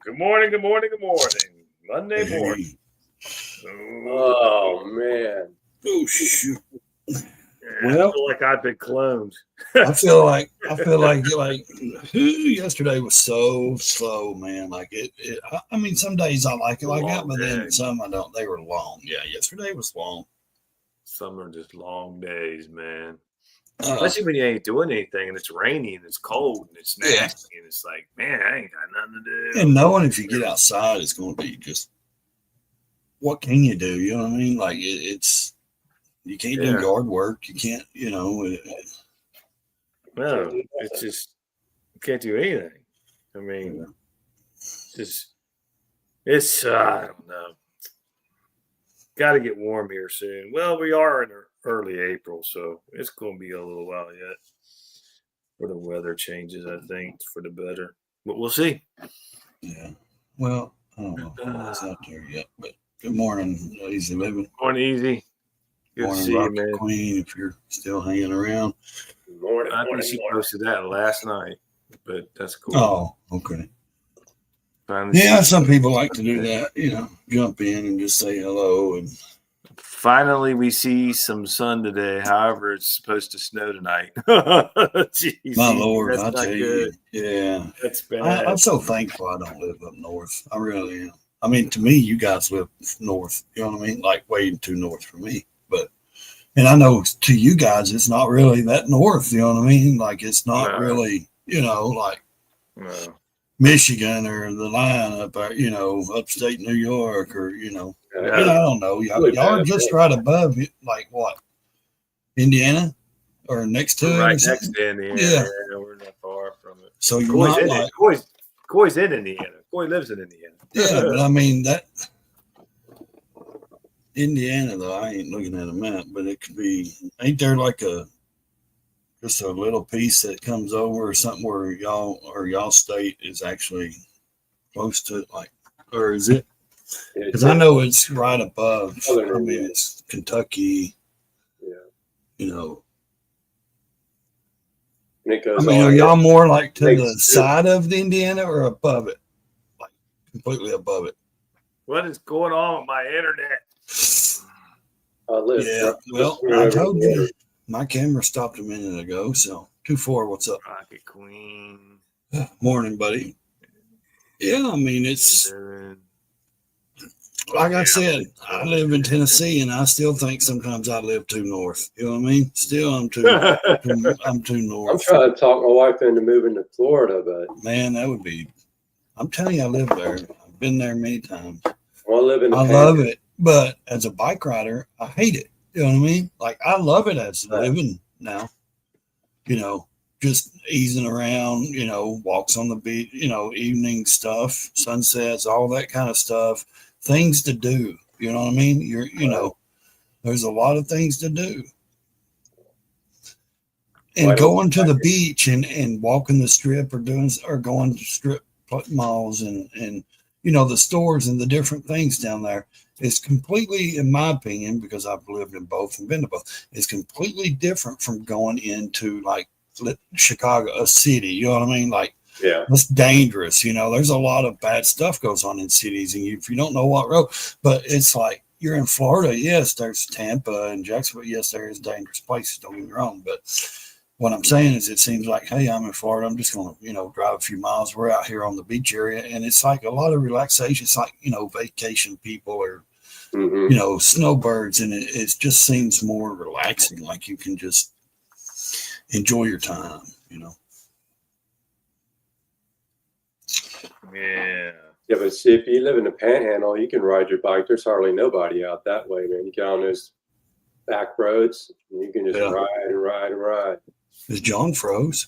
Good morning, good morning, good morning. Monday morning. Oh man. Oh shoot. I feel like I've been cloned. I feel like yesterday was so slow, man. Like I mean, some days I like it like that, but then some I don't. They were long. Yeah, yesterday was long. Some are just long days, man. Especially when you ain't doing anything and it's rainy and it's cold and it's nasty and it's like, man, I ain't got nothing to do. And knowing if you get outside, it's going to be just what can you do? You know what I mean? Like it's you can't do yard work. You can't, No, it's just you can't do anything. I mean, it's I don't know. Got to get warm here soon. Well, we are in early April, so it's going to be a little while yet before the weather changes. I think for the better, but we'll see. Yeah. Well, I don't know if it's out there yet, but good morning, Easy Living. Morning, Easy. Good morning, to see Rocket you, man. Queen, if you're still hanging around. Morning. I think she posted that last night, but that's cool. Oh, okay. Finally, some people like to do that, jump in and just say hello. And finally, we see some sun today. However, it's supposed to snow tonight. Jeez, my Lord, that's I not tell good. you, That's bad. I'm so thankful I don't live up north. I really am. I mean, to me, you guys live north. You know what I mean? Like way too north for me. And I know to you guys, it's not really that north. You know what I mean? Like it's not really, like Michigan or the line up, upstate New York or, I don't know. Y'all are just right above, like what? Indiana or next to it? Right next to Indiana. Yeah, we're not far from it. So you're not like Coy's in Indiana. Coy lives in Indiana. Yeah, but I mean that Indiana though, I ain't looking at a map, but it could be. Ain't there like just a little piece that comes over or something where y'all state is actually close to it, like, or is it? Because I know it's right above. I mean, it's Kentucky. Yeah. I mean, are y'all more like to the side of the Indiana or above it? Like completely above it? What is going on with my internet? Well, I told you my camera stopped a minute ago. So 2-4, what's up? Rocket Queen. Morning, buddy. Yeah, I mean it's like I said, I live in Tennessee, and I still think sometimes I live too north. You know what I mean? Still, I'm too north. I'm trying to talk my wife into moving to Florida, but man, that would be. I'm telling you, I live there. I've been there many times. Well, I love it, but as a bike rider, I hate it. You know what I mean? Like I love it as living now. Just easing around. Walks on the beach. Evening stuff, sunsets, all that kind of stuff. Things to do. You know what I mean? There's a lot of things to do. And going to the beach and walking the strip or going to strip malls and the stores and the different things down there is completely, in my opinion, because I've lived in both and been to both, is completely different from going into like Chicago, a city. You know what I mean? Like, it's dangerous. There's a lot of bad stuff goes on in cities, and if you don't know what road, but it's like you're in Florida. Yes, there's Tampa and Jacksonville. Yes, there is dangerous places. Don't get me wrong, but what I'm saying is, it seems like, hey, I'm in Florida. I'm just going to, drive a few miles. We're out here on the beach area, and it's like a lot of relaxation. It's like, vacation people or, snowbirds, and it just seems more relaxing. Like you can just enjoy your time, Yeah. Yeah, but see, if you live in the Panhandle, you can ride your bike. There's hardly nobody out that way, man. You get on those back roads, and you can just ride and ride and ride. Is John froze?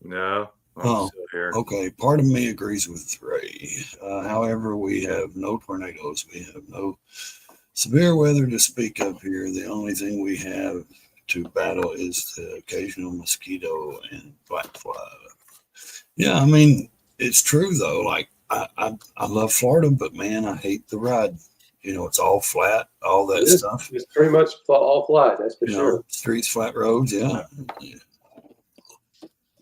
No. I'm still here. Okay. Part of me agrees with Ray. However, we have no tornadoes. We have no severe weather to speak of here. The only thing we have to battle is the occasional mosquito and black fly. Yeah, I mean, it's true though. Like I love Florida, but man, I hate the ride. It's all flat, all that stuff. It's pretty much all flat, that's for sure. Streets, flat roads, yeah.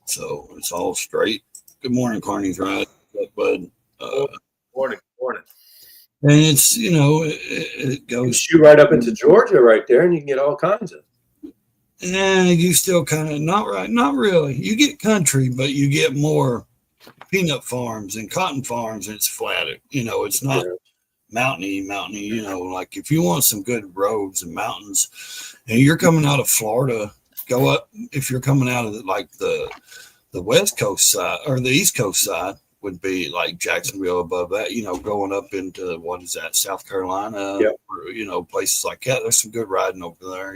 So it's all straight. Good morning, Carney's Ride. Bud. Morning, morning. And it's, it You goes. shoot right up into Georgia right there, and you can get all kinds of. You still kind of not really. You get country, but you get more peanut farms and cotton farms, and it's flat. It's not mountainy. Like if you want some good roads and mountains, and you're coming out of Florida, go up. If you're coming out of the West Coast side or the East Coast side, would be like Jacksonville above that, going up into what is that, South Carolina, or, places like that. There's some good riding over there,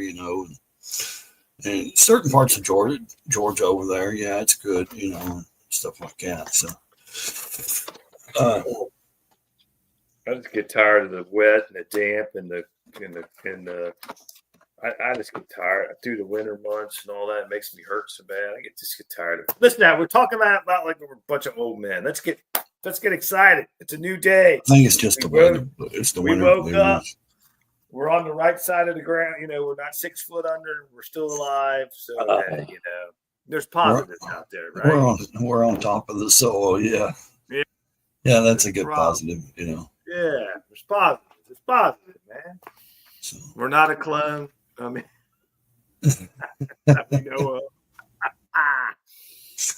and certain parts of Georgia over there. Yeah, it's good, stuff like that. So, I just get tired of the wet and the damp and the I just get tired through the winter months and all that. It makes me hurt so bad. I just get tired of it. Listen, now we're talking about like we're a bunch of old men. Let's get excited. It's a new day. I think it's just the weather. It's the winter. We woke up. We're on the right side of the ground. We're not 6 foot under. We're still alive. So there's positives out there, right? We're on top of the soil. Yeah. Yeah, that's a good positive. Yeah, there's positives. It's positive, man. So. We're not a clone. I mean, that we know of.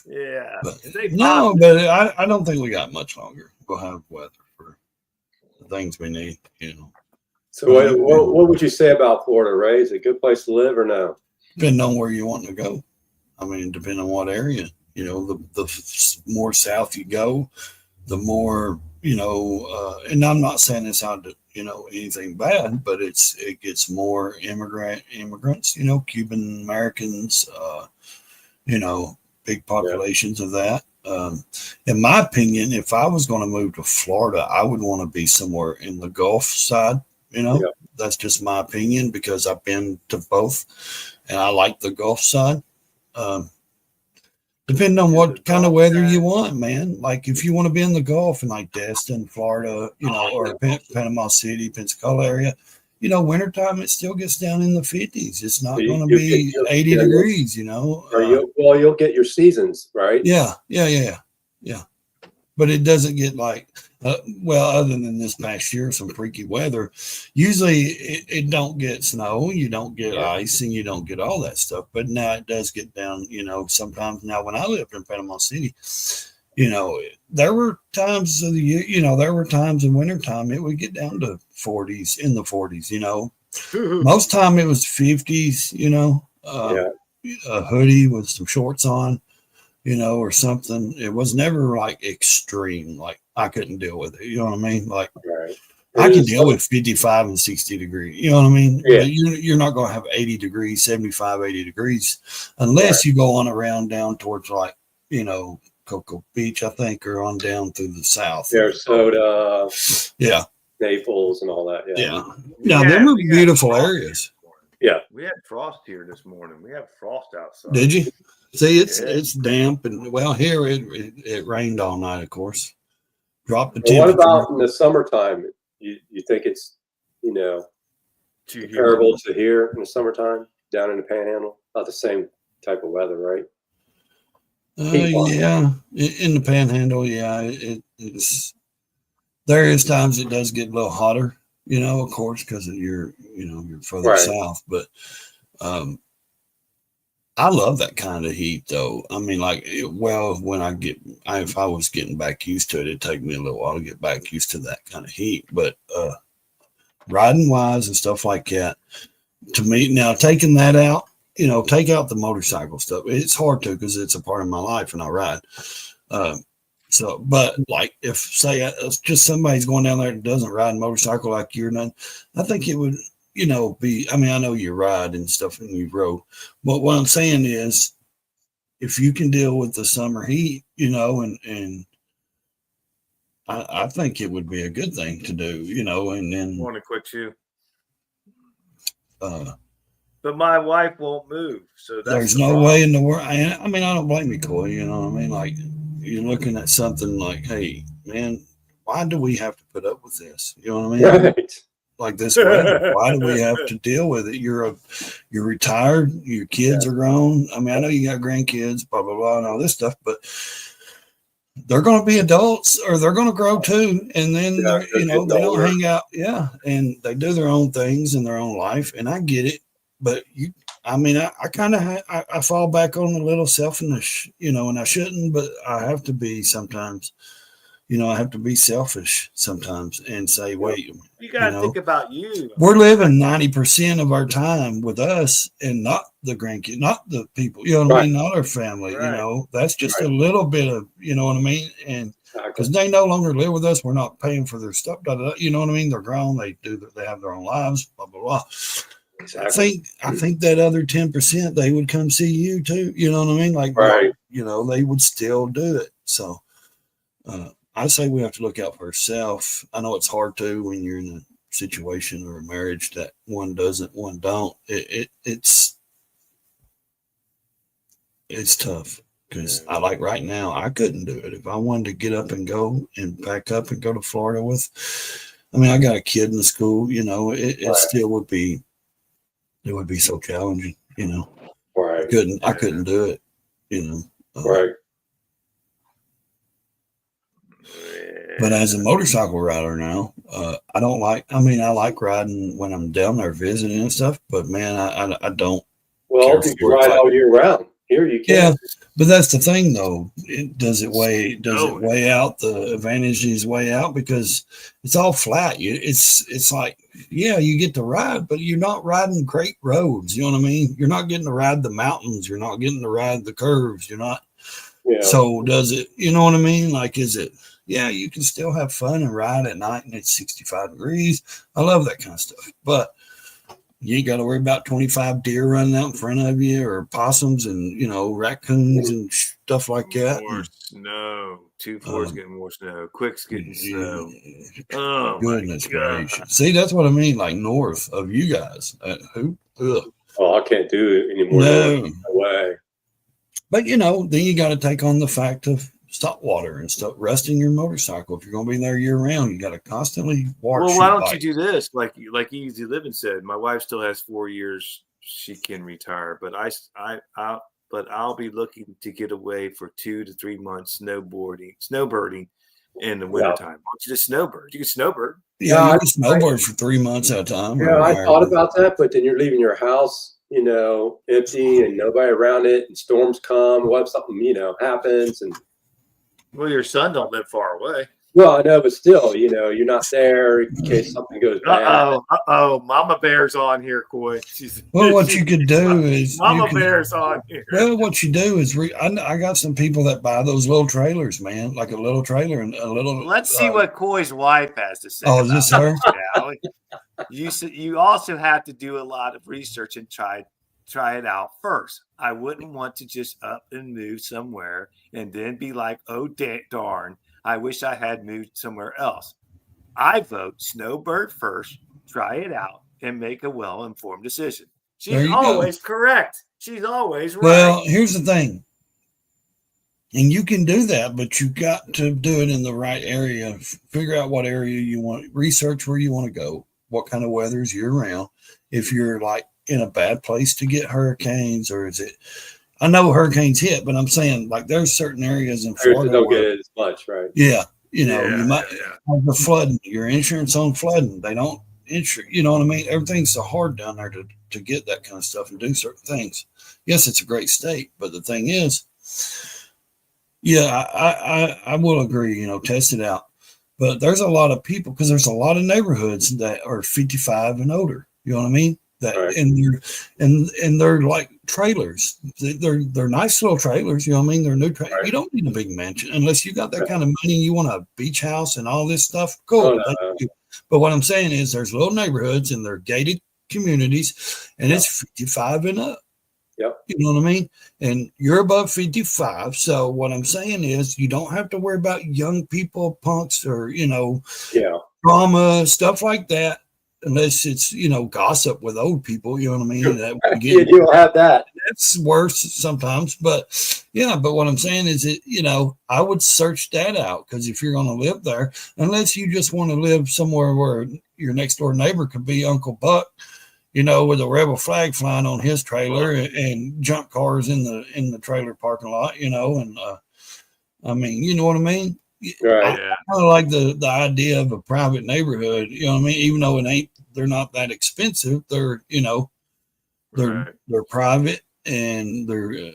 Yeah. But I don't think we got much longer. We'll have weather for the things we need, So what would you say about Florida, Ray? Is it a good place to live or no? Depending on where you want to go. I mean, depending on what area. The more south you go, the more, and I'm not saying this out to, anything bad, but it gets more immigrants, Cuban Americans, big populations of that. In my opinion, if I was going to move to Florida, I would want to be somewhere in the Gulf side. That's just my opinion because I've been to both and I like the Gulf side. Depending on what kind of weather you want, man. Like if you want to be in the Gulf in like Destin, Florida, or Panama City, Pensacola area, wintertime, it still gets down in the 50s. It's not going to be 80 degrees, you'll get your seasons, right? Yeah. But it doesn't get like, other than this past year, some freaky weather. Usually it don't get snow, you don't get ice, and you don't get all that stuff. But now it does get down, sometimes. Now, when I lived in Panama City, there were times of the year, there were times in wintertime it would get down to 40s, in the 40s, Most time it was 50s, a hoodie with some shorts on. Or something. It was never like extreme. Like I couldn't deal with it. You know what I mean? Like I can deal with 55 and 60 degrees. You know what I mean? Yeah. But you're not going to have 80 degrees, 75, 80 degrees, unless you go on around down towards like, Cocoa Beach, I think, or on down through the south. Sarasota. Yeah. Naples and all that. Yeah. Now, them are beautiful areas. Yeah. We had frost here this morning. We have frost outside. Did you? See, it's damp, and here it rained all night. Of course, dropped the temperature. What about in the summertime? You think it's comparable to here in the summertime down in the Panhandle? Not the same type of weather, right? Yeah, in the Panhandle, it's. There is times it does get a little hotter, of course, because you're further south, but. I love that kind of heat, though. I mean, when if I was getting back used to it, it'd take me a little while to get back used to that kind of heat. But riding wise and stuff like that, to me, now taking that out, take out the motorcycle stuff. It's hard to because it's a part of my life and I ride. But like if say just somebody's going down there that doesn't ride a motorcycle like you're done, I think it would. I know you ride and stuff and you rode, but what I'm saying is if you can deal with the summer heat, and I think it would be a good thing to do, and then. I want to quit you. But my wife won't move. So there's no way in the world. I mean, I don't blame you, Coy. You know what I mean? Like you're looking at something like, hey, man, why do we have to put up with this? You know what I mean? Right. Like this weather. Why do we have to deal with it? You're retired, your kids are grown. I mean, I know you got grandkids, blah blah blah, and all this stuff, but they're going to be adults or they're going to grow too. And then, they don't hang out. Yeah. And they do their own things in their own life. And I get it. But I kind of, I fall back on a little selfish, and I shouldn't, but I have to be sometimes. I have to be selfish sometimes and say, wait, you got to think about you. We're living 90% of our time with us and not the grandkids, not the people, what I mean? Not our family, that's just a little bit of, you know what I mean? And because they no longer live with us, we're not paying for their stuff, you know what I mean? They're grown, they have their own lives, blah, blah, blah. Exactly. I think that other 10%, they would come see you too, you know what I mean? Like, they would still do it. So, I say we have to look out for ourselves. I know it's hard to when you're in a situation or a marriage that one doesn't, one don't. It's tough because I like right now, I couldn't do it. If I wanted to get up and go and pack up and go to Florida I got a kid in the school, it still would be, it would be so challenging, Right. I couldn't do it, Right. But as a motorcycle rider now, I don't like, I like riding when I'm down there visiting and stuff, but man, I don't. Well, you can ride all year round. Here you can. Yeah, but that's the thing though. Does it weigh out the advantages weigh out because it's all flat. It's like, yeah, you get to ride, but you're not riding great roads. You know what I mean? You're not getting to ride the mountains. You're not getting to ride the curves. You're not. Yeah. So does it, you know what I mean? Like, is it, yeah, you can still have fun and ride at night and it's 65 degrees. I love that kind of stuff. But you ain't got to worry about 25 deer running out in front of you or possums and, raccoons and stuff like that. More snow. 2-4 is getting more snow. Quick's getting snow. Oh, goodness gracious. See, that's what I mean, like north of you guys. Ugh. Oh, I can't do it anymore. No way. But, then you got to take on the fact of stop water and stuff, resting your motorcycle. If you're going to be there year round, you got to constantly watch. Well, why don't you do this? Like Easy Living said, my wife still has 4 years. She can retire, but I'll be looking to get away for 2 to 3 months snowbirding in the wintertime. Why don't you just snowbird? You can snowbird. Yeah, you can snowboard for 3 months at a time. Yeah, I thought about that, but then you're leaving your house, empty and nobody around it, and storms come. What if something, happens? And well, your son don't live far away. Well, I know, but still, you're not there in case something goes bad. Mama Bear's on here, Coy. What you could do is Mama Bear's on here. Well, what you do is I got some people that buy those little trailers, man, like a little trailer and a little. Let's see what Coy's wife has to say. Oh, is this her? You also have to do a lot of research and try it out first. I wouldn't want to just up and move somewhere and then be like, oh, darn, I wish I had moved somewhere else. I vote snowbird first, try it out, and make a well-informed decision. She's always correct. She's always right. Well, here's the thing. And you can do that, but you got to do it in the right area. Figure out what area you want, research where you want to go, what kind of weather is year-round. If you're like in a bad place to get hurricanes, or is it? I know hurricanes hit, but I'm saying like there's certain areas in Florida don't get it as much, right? Yeah, you might have the flooding. Your insurance on flooding, they don't insure. You know what I mean? Everything's so hard down there to get that kind of stuff and do certain things. Yes, it's a great state, but the thing is, yeah, I will agree. Test it out. But there's a lot of people because there's a lot of neighborhoods that are 55 and older. You know what I mean? That right. and they're like trailers. They're nice little trailers. You know what I mean? They're new trailers. Right. You don't need a big mansion unless you got that kind of money. You want a beach house and all this stuff. Cool. Oh, no. But what I'm saying is, there's little neighborhoods and they're gated communities, and it's 55 and up. Yep. You know what I mean? And you're above 55. So what I'm saying is, you don't have to worry about young people, punks, or drama, stuff like that. Unless it's, gossip with old people, you know what I mean? You'll have that. That's worse sometimes. But what I'm saying is I would search that out, because if you're going to live there, unless you just want to live somewhere where your next door neighbor could be Uncle Buck, with a rebel flag flying on his trailer and junk cars in the trailer parking lot, and I mean, you know what I mean? Right. I kind of like the idea of a private neighborhood. You know what I mean? Even though they're not that expensive. They're Right. they're private and they're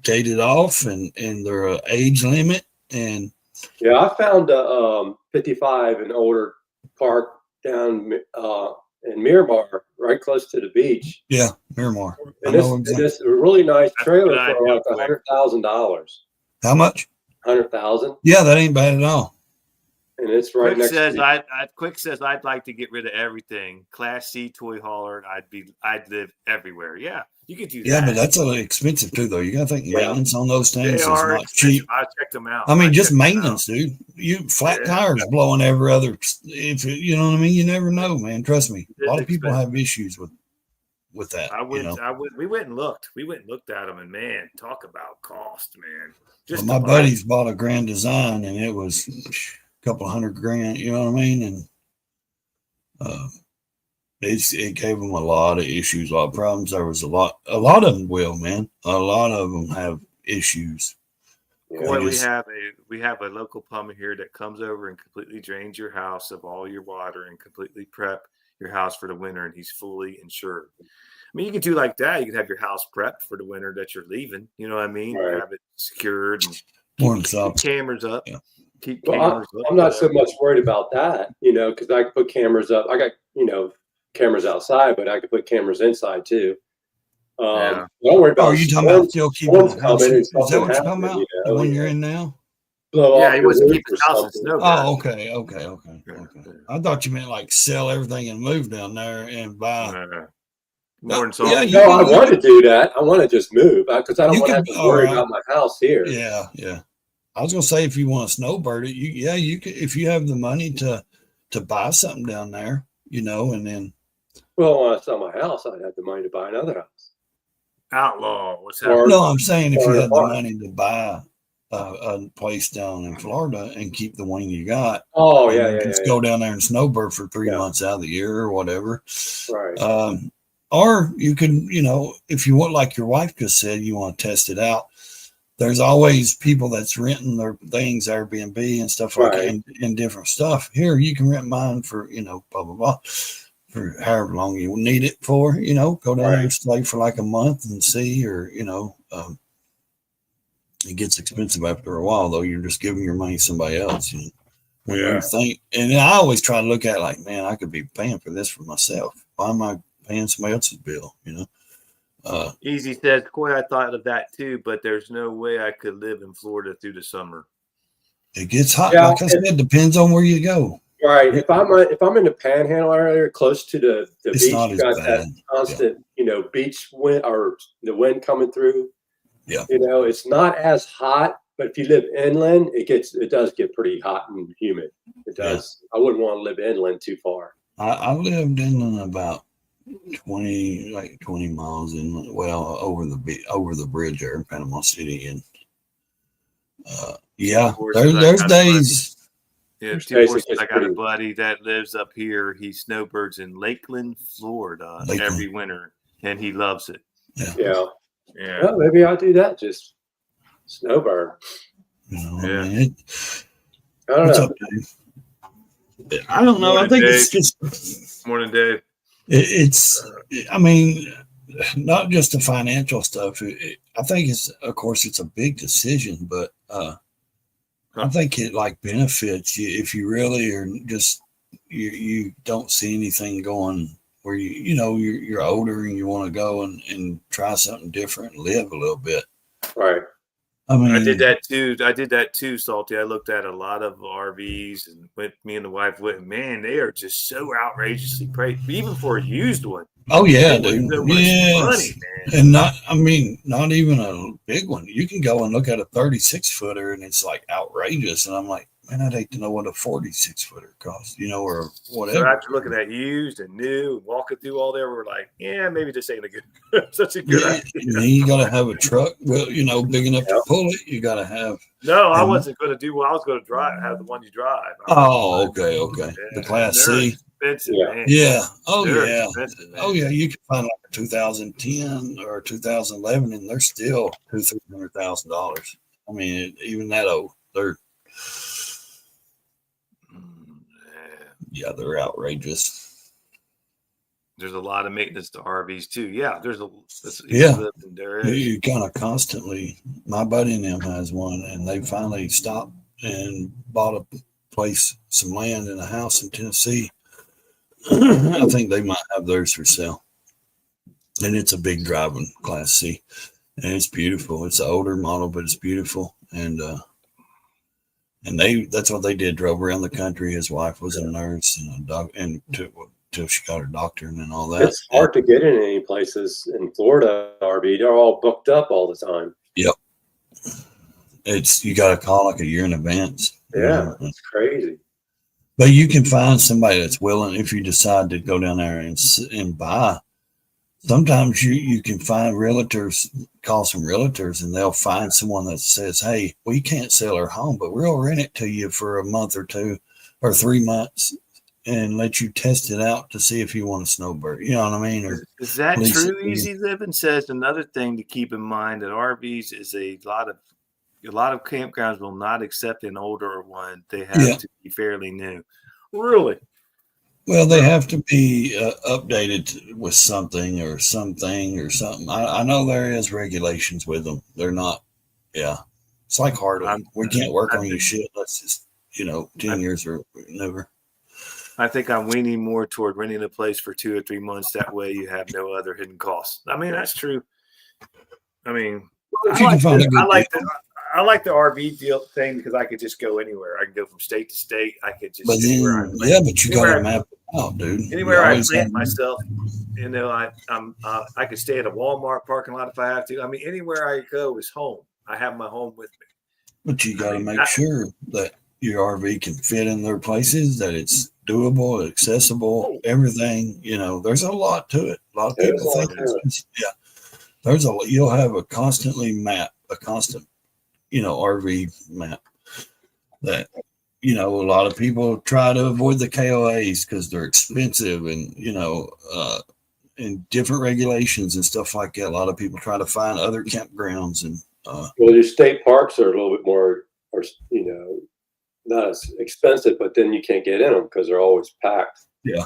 gated off and they're a age limit and Yeah, I found a 55 and older park down in Miramar, right close to the beach. yeah, Miramar. I And know it's exactly. a really nice That's a trailer good for idea, like Quick. $100,000. How much? 100,000, Yeah, that ain't bad at all. and it's right Quick next says to. Quick says I'd like to get rid of everything. Class C toy hauler. I'd live everywhere. Yeah, you could do that. Yeah, but that's a little expensive too, though. You got to think maintenance on those things They is are not expensive. cheap. I checked them out. I mean, just checked them out. maintenance, dude. You flat Yeah. tires blowing every other. If you know what I mean, you never know, man. Trust me. It A lot is of people expensive. have issues with that. We went and looked. We went and looked at them, and man, talk about cost, man. Well, my buddies bought a Grand Design, and it was a couple $100,000. You know what I mean? And it gave them a lot of issues, a lot of problems. There was a lot of them will, man. A lot of them have issues. Boy, we have a local plumber here that comes over and completely drains your house of all your water and completely prep your house for the winter, and he's fully insured. I mean, you can do like that. You can have your house prepped for the winter that you're leaving. You know what I mean? Right. Have it secured and Keep cameras up. Yeah. Keep cameras up. I'm not so much worried about that, because I can put cameras up. I got, cameras outside, but I could put cameras inside too. Don't worry about. Are you talking about still keeping the house? Is that what you're talking happen, about? The one you're in now? Blow He off wants to your keep his roof or house in something. snow. Oh, okay. I thought you meant like sell everything and move down there and buy. More than Yeah, salt. No, I want to do that. I want to just move because I don't want to have to worry about my house here. Yeah. I was gonna say if you want to snowbird it, you could if you have the money to buy something down there, and then. Well, when I sell my house, I'd have the money to buy another house. Outlaw. What's happening? No, I'm saying if you had the money to buy a place down in Florida and keep the one you got. Oh, yeah. Just go down there and snowbird for 3 months out of the year or whatever. Right. Or you can, if you want, like your wife just said, you want to test it out. There's always people that's renting their things, Airbnb and stuff like that, and different stuff. Here, you can rent mine for, blah, blah, blah, for however long you need it for, go down there and stay for like a month and see, or, it gets expensive after a while, though. You're just giving your money to somebody else. When you think, and I always try to look at it like, man, I could be paying for this for myself. Why am I paying somebody else's bill? Easy says, Coy, I thought of that too, but there's no way I could live in Florida through the summer. It gets hot. Like I said, depends on where you go. Right. If I'm in the Panhandle area, close to the beach, you got that constant, beach wind or the wind coming through. Yeah. It's not as hot, but if you live inland, it does get pretty hot and humid. It does. Yeah. I wouldn't want to live inland too far. I lived inland about 20 miles inland, over the bridge there in Panama City, and there's days. Yeah, I got a buddy that lives up here. He snowbirds in Lakeland, Florida, every winter, and he loves it. Yeah. Well, maybe I'll do that. Just snowbird. I don't know. I don't know. I think it's just morning, Dave. I mean, not just the financial stuff. I think of course, it's a big decision, but I think it benefits you if you really are just you don't see anything going where you're older and you want to go and try something different and live a little bit. Right. I mean, I did that too, Salty. I looked at a lot of RVs and me and the wife went, man, they are just so outrageously priced, even for a used one. Oh yeah, dude. So money, man. And not even a big one. You can go and look at a 36-footer and it's outrageous. And I'm like, man, I'd hate to know what a 46-footer costs, or whatever. So after looking at used and new and walking through all there, we're like, yeah, maybe this ain't such a good idea. And then you got to have a truck, big enough to pull it. You got to have. No, I wasn't going to do what I was going to have the one you drive. Okay. Yeah, the Class C. Expensive, man. Yeah. Oh, they're yeah. Oh, yeah. You can find a 2010 or 2011, and they're still $200,000-$300,000. I mean, even that old, they're they're outrageous. There's a lot of maintenance to RVs too. Yeah, there is. You kind of constantly. My buddy and them has one, and they finally stopped and bought a place, some land and a house in Tennessee. I think they might have theirs for sale, and it's a big driving Class C, and it's beautiful. It's an older model, but it's beautiful, and that's what they did. Drove around the country. His wife was a nurse and a dog, and till she got her doctorate and all that. It's hard to get in any places in Florida RV. They're all booked up all the time. Yep. You got to call like a year in advance. Yeah, it's crazy. But you can find somebody that's willing if you decide to go down there and buy. Sometimes you can find realtors, call some realtors, and they'll find someone that says, "Hey, we can't sell our home, but we'll rent it to you for a month or 2 or 3 months and let you test it out to see if you want a snowbird." You know what I mean? Or is that true? Easy Living says another thing to keep in mind that RVs is a lot of campgrounds will not accept an older one. They have to be fairly new. Really? Well, they have to be updated with something or something. I know there is regulations with them. They're not. Yeah, it's like hardwood. We can't work on your shit. Let's just 10 years or never. I think I'm leaning more toward renting a place for 2 or 3 months. That way, you have no other hidden costs. I mean, that's true. I mean, I like the RV deal thing because I could just go anywhere. I can go from state to state. I could just but you got to map it out, dude. Anywhere I plant myself, I could stay at a Walmart parking lot if I have to. I mean, anywhere I go is home. I have my home with me. But you got to make sure that your RV can fit in their places, that it's doable, accessible, everything. There's a lot to it. A lot of people think you'll have a constant RV map that, a lot of people try to avoid the KOAs because they're expensive and, and different regulations and stuff like that. A lot of people try to find other campgrounds and, your state parks are a little bit more, not as expensive, but then you can't get in them because they're always packed. Yeah.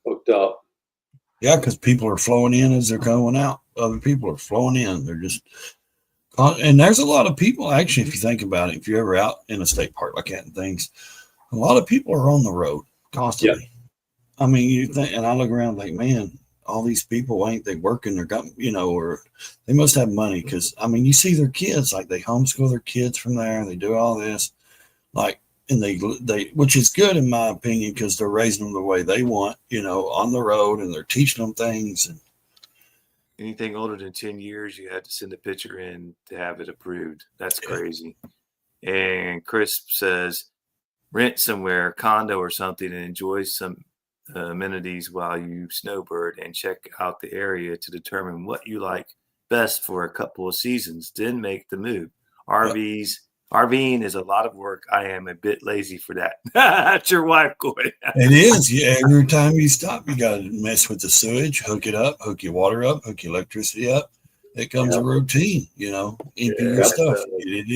Hooked up. Yeah. Because people are flowing in as they're going out. Other people are flowing in. They're just, and there's a lot of people, actually, if you think about it, if you're ever out in a state park like that and things, a lot of people are on the road constantly. Yeah. I mean, you think, and I look around like, man, all these people, ain't they working? They're got, or they must have money. Cause I mean, you see their kids, like they homeschool their kids from there and they do all this, like, and they, which is good in my opinion, cause they're raising them the way they want, on the road, and they're teaching them things. And anything older than 10 years, you had to send a picture in to have it approved. That's crazy. And Chris says, rent somewhere, condo or something, and enjoy some amenities while you snowbird, and check out the area to determine what you like best for a couple of seasons. Then make the move. RVing is a lot of work. I am a bit lazy for that. That's your wife, Corey. It is. Yeah. Every time you stop, you got to mess with the sewage, hook it up, hook your water up, hook your electricity up. It comes a routine, empty your stuff, get it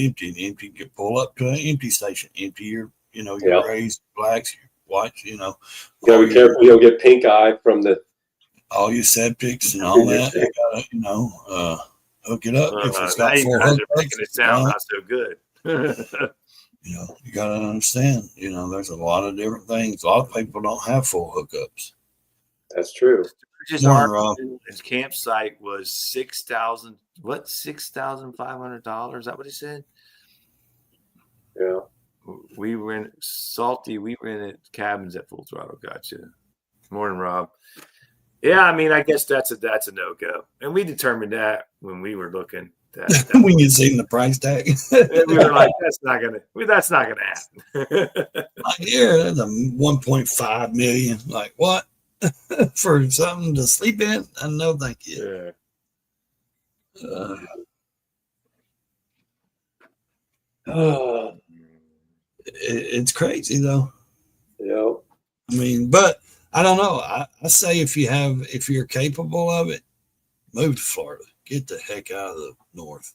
empty, you pull up to an empty station, empty your, your grays, blacks, your whites, You gotta be careful, you'll get pink eye from all your septics and all that. You gotta, hook it up. If it's got full hookups, making it sound not so good. You got to understand, there's a lot of different things. A lot of people don't have full hookups. That's true. His campsite was $6,500. Is that what he said? Yeah. We rented cabins at Full Throttle. Gotcha. Morning, Rob. Yeah, I mean, I guess that's a no-go. And we determined that when we were looking. When you seen the price tag, we were like, that's not gonna happen. Here, that's a 1.5 million. Like, what? For something to sleep in? No, thank you. It's crazy though. Yeah. I mean, but I don't know. I say if you're capable of it, move to Florida. Get the heck out of the north.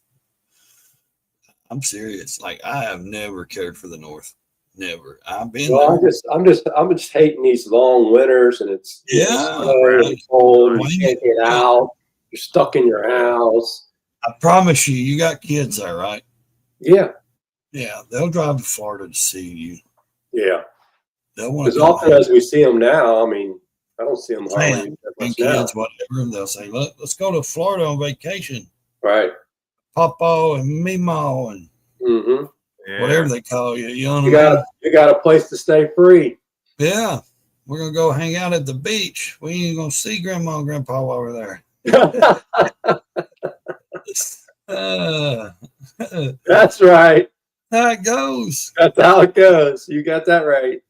I'm serious. Like I have never cared for the North. Never. I've been Well, there. I'm just hating these long winters, and it's Yeah, snow and cold, and you can't get yeah. out. You're stuck in your house. I promise you got kids there, right? Yeah, Yeah, they'll drive to Florida to see you. yeah. They'll want As to come often as we see them now, I mean, I don't see them hardly that and much now. kids, whatever. They'll say, let's go to Florida on vacation. Right. Papa and Mimo and Mm-hmm. whatever they call you. You know what I mean? You got a place to stay free. Yeah. We're going to go hang out at the beach. We ain't going to see Grandma and Grandpa while we're there. That's right. How it goes. That's how it goes. You got that right.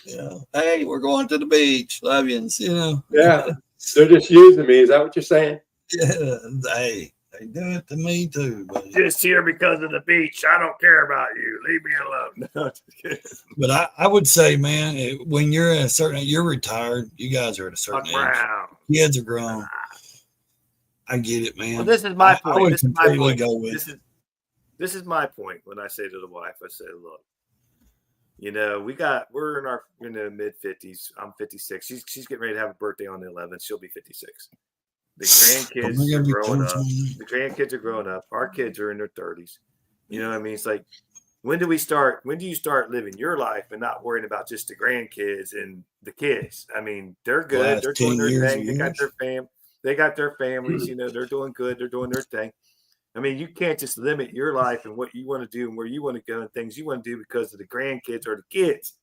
Yeah. Hey, we're going to the beach. Love yous, you know. Yeah. They're just using me. Is that what you're saying? Yeah. Hey, they do it to me too. Buddy. Just here because of the beach. I don't care about you. Leave me alone. No, just kidding. But I would say, man, when you're at a certain age, you're retired. You guys are at a certain age. Kids are grown. I get it, man. Well, this is my point. I would this is my point. go with this is my point when I say to the wife, I say, look, you know, we're in the mid 50s. I'm 56. She's getting ready to have a birthday on the 11th. She'll be 56. The grandkids are growing up. The grandkids are growing up. Our kids are in their 30s. You know what I mean? It's like, when do you start living your life and not worrying about just the grandkids and the kids? I mean, they're good. They're doing their thing. They got their families, you know, they're doing good. They're doing their thing. I mean, you can't just limit your life and what you want to do and where you want to go and things you want to do because of the grandkids or the kids.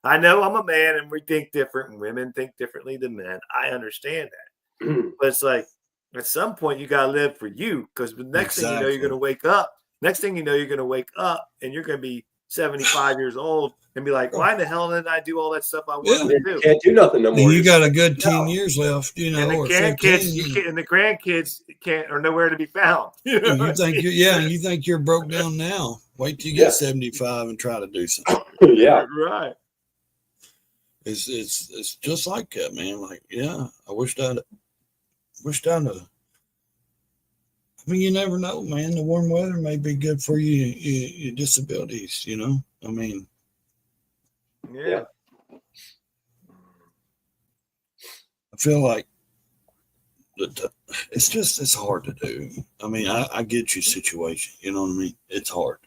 I know I'm a man and we think different and women think differently than men. I understand that. But it's like, at some point, you got to live for you because the next thing you know, you're going to wake up. Next thing you know, you're going to wake up and you're going to be 75 years old and be like, why the hell didn't I do all that stuff I wanted to do? You can't do nothing no more. You got a good 10 years left, you know. And the grandkids, and the grandkids are nowhere to be found. You know? You think you're broke down now. Wait till you get 75 and try to do something. Yeah. Right. It's just like that, man. Like, yeah, I wished I'd I mean, you never know, man. The warm weather may be good for your disabilities, you know? I mean, yeah. I feel like it's hard to do. I mean, I get your situation, you know what I mean? It's hard.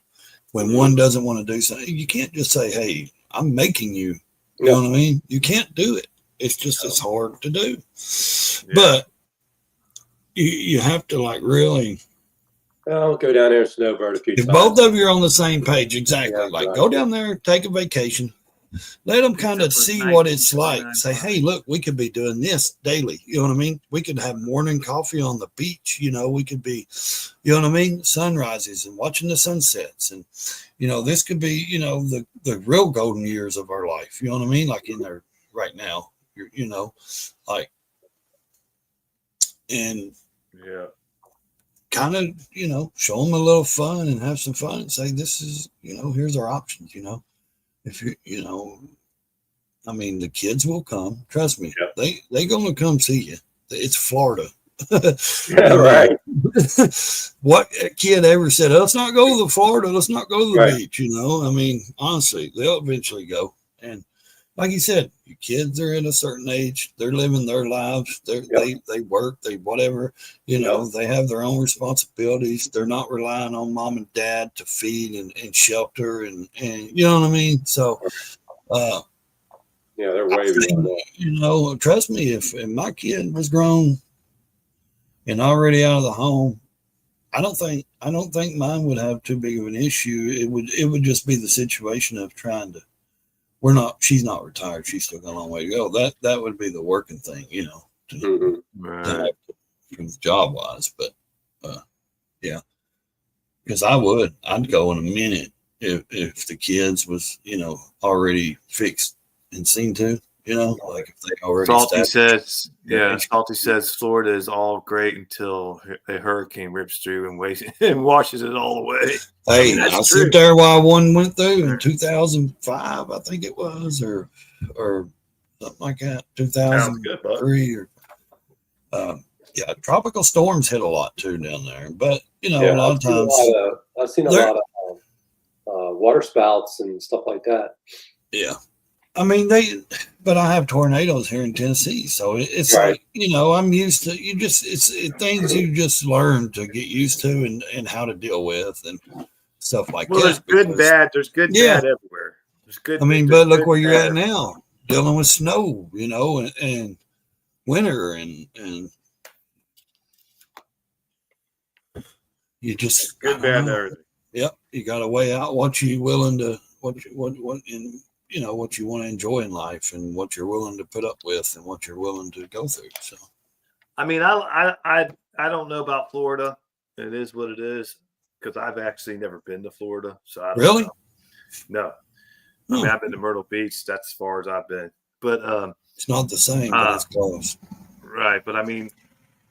When one doesn't want to do something, you can't just say, hey, I'm making you. You know what I mean? You can't do it. It's just, it's hard to do. Yeah. But you have to like really. I'll go down there and snowbird a few times. If both of you are on the same page, exactly. Yeah, go down there, take a vacation. Let them kind of see what it's like. Say, hey, look, we could be doing this daily. You know what I mean? We could have morning coffee on the beach. You know, we could be, you know what I mean? Sunrises and watching the sunsets. And, you know, this could be, you know, the real golden years of our life. You know what I mean? Like in there right now, you know, like, and kind of, you know, show them a little fun and have some fun and say, this is, you know, here's our options, you know. If you know, I mean, the kids will come. Trust me, they gonna come see you. It's Florida. Yeah, right. What kid ever said, let's not go to Florida, let's not go to the beach, you know? I mean, honestly, they'll eventually go. And like you said, your kids are at a certain age, they're living their lives, they work, they whatever, you know, they have their own responsibilities. They're not relying on mom and dad to feed and shelter and you know what I mean? So they're way beyond that. You know, trust me, if my kid was grown and already out of the home, I don't think mine would have too big of an issue. It would just be the situation of trying to. She's not retired. She's still got a long way to go. That would be the working thing, you know, to have job wise. But yeah, because I'd go in a minute if the kids was, you know, already fixed and seen to, you know, like if they already. Salty says Florida is all great until a hurricane rips through and washes it all away. Hey, I sit there while one went through in 2005, I think it was, or something like that, 2003, or Yeah, tropical storms hit a lot too down there, but a lot of times I've seen a lot of water spouts and stuff like that. Yeah, I mean but I have tornadoes here in Tennessee, so it's Right. like I'm used to. It's things you just learn to get used to and how to deal with and stuff like Well, that. there's good and bad. There's good and bad everywhere. There's good. I mean, there's but look good where and you're bad at now, dealing with snow, and winter, and you just good, bad, and everything. Yep, you got to weigh out what you willing to what and what you want to enjoy in life and what you're willing to put up with and what you're willing to go through. So, I mean, I don't know about Florida. It is what it is because I've actually never been to Florida, so I don't really know. No, I mean I've been to Myrtle Beach. That's as far as I've been, but it's not the same, but it's close. Right, but I mean,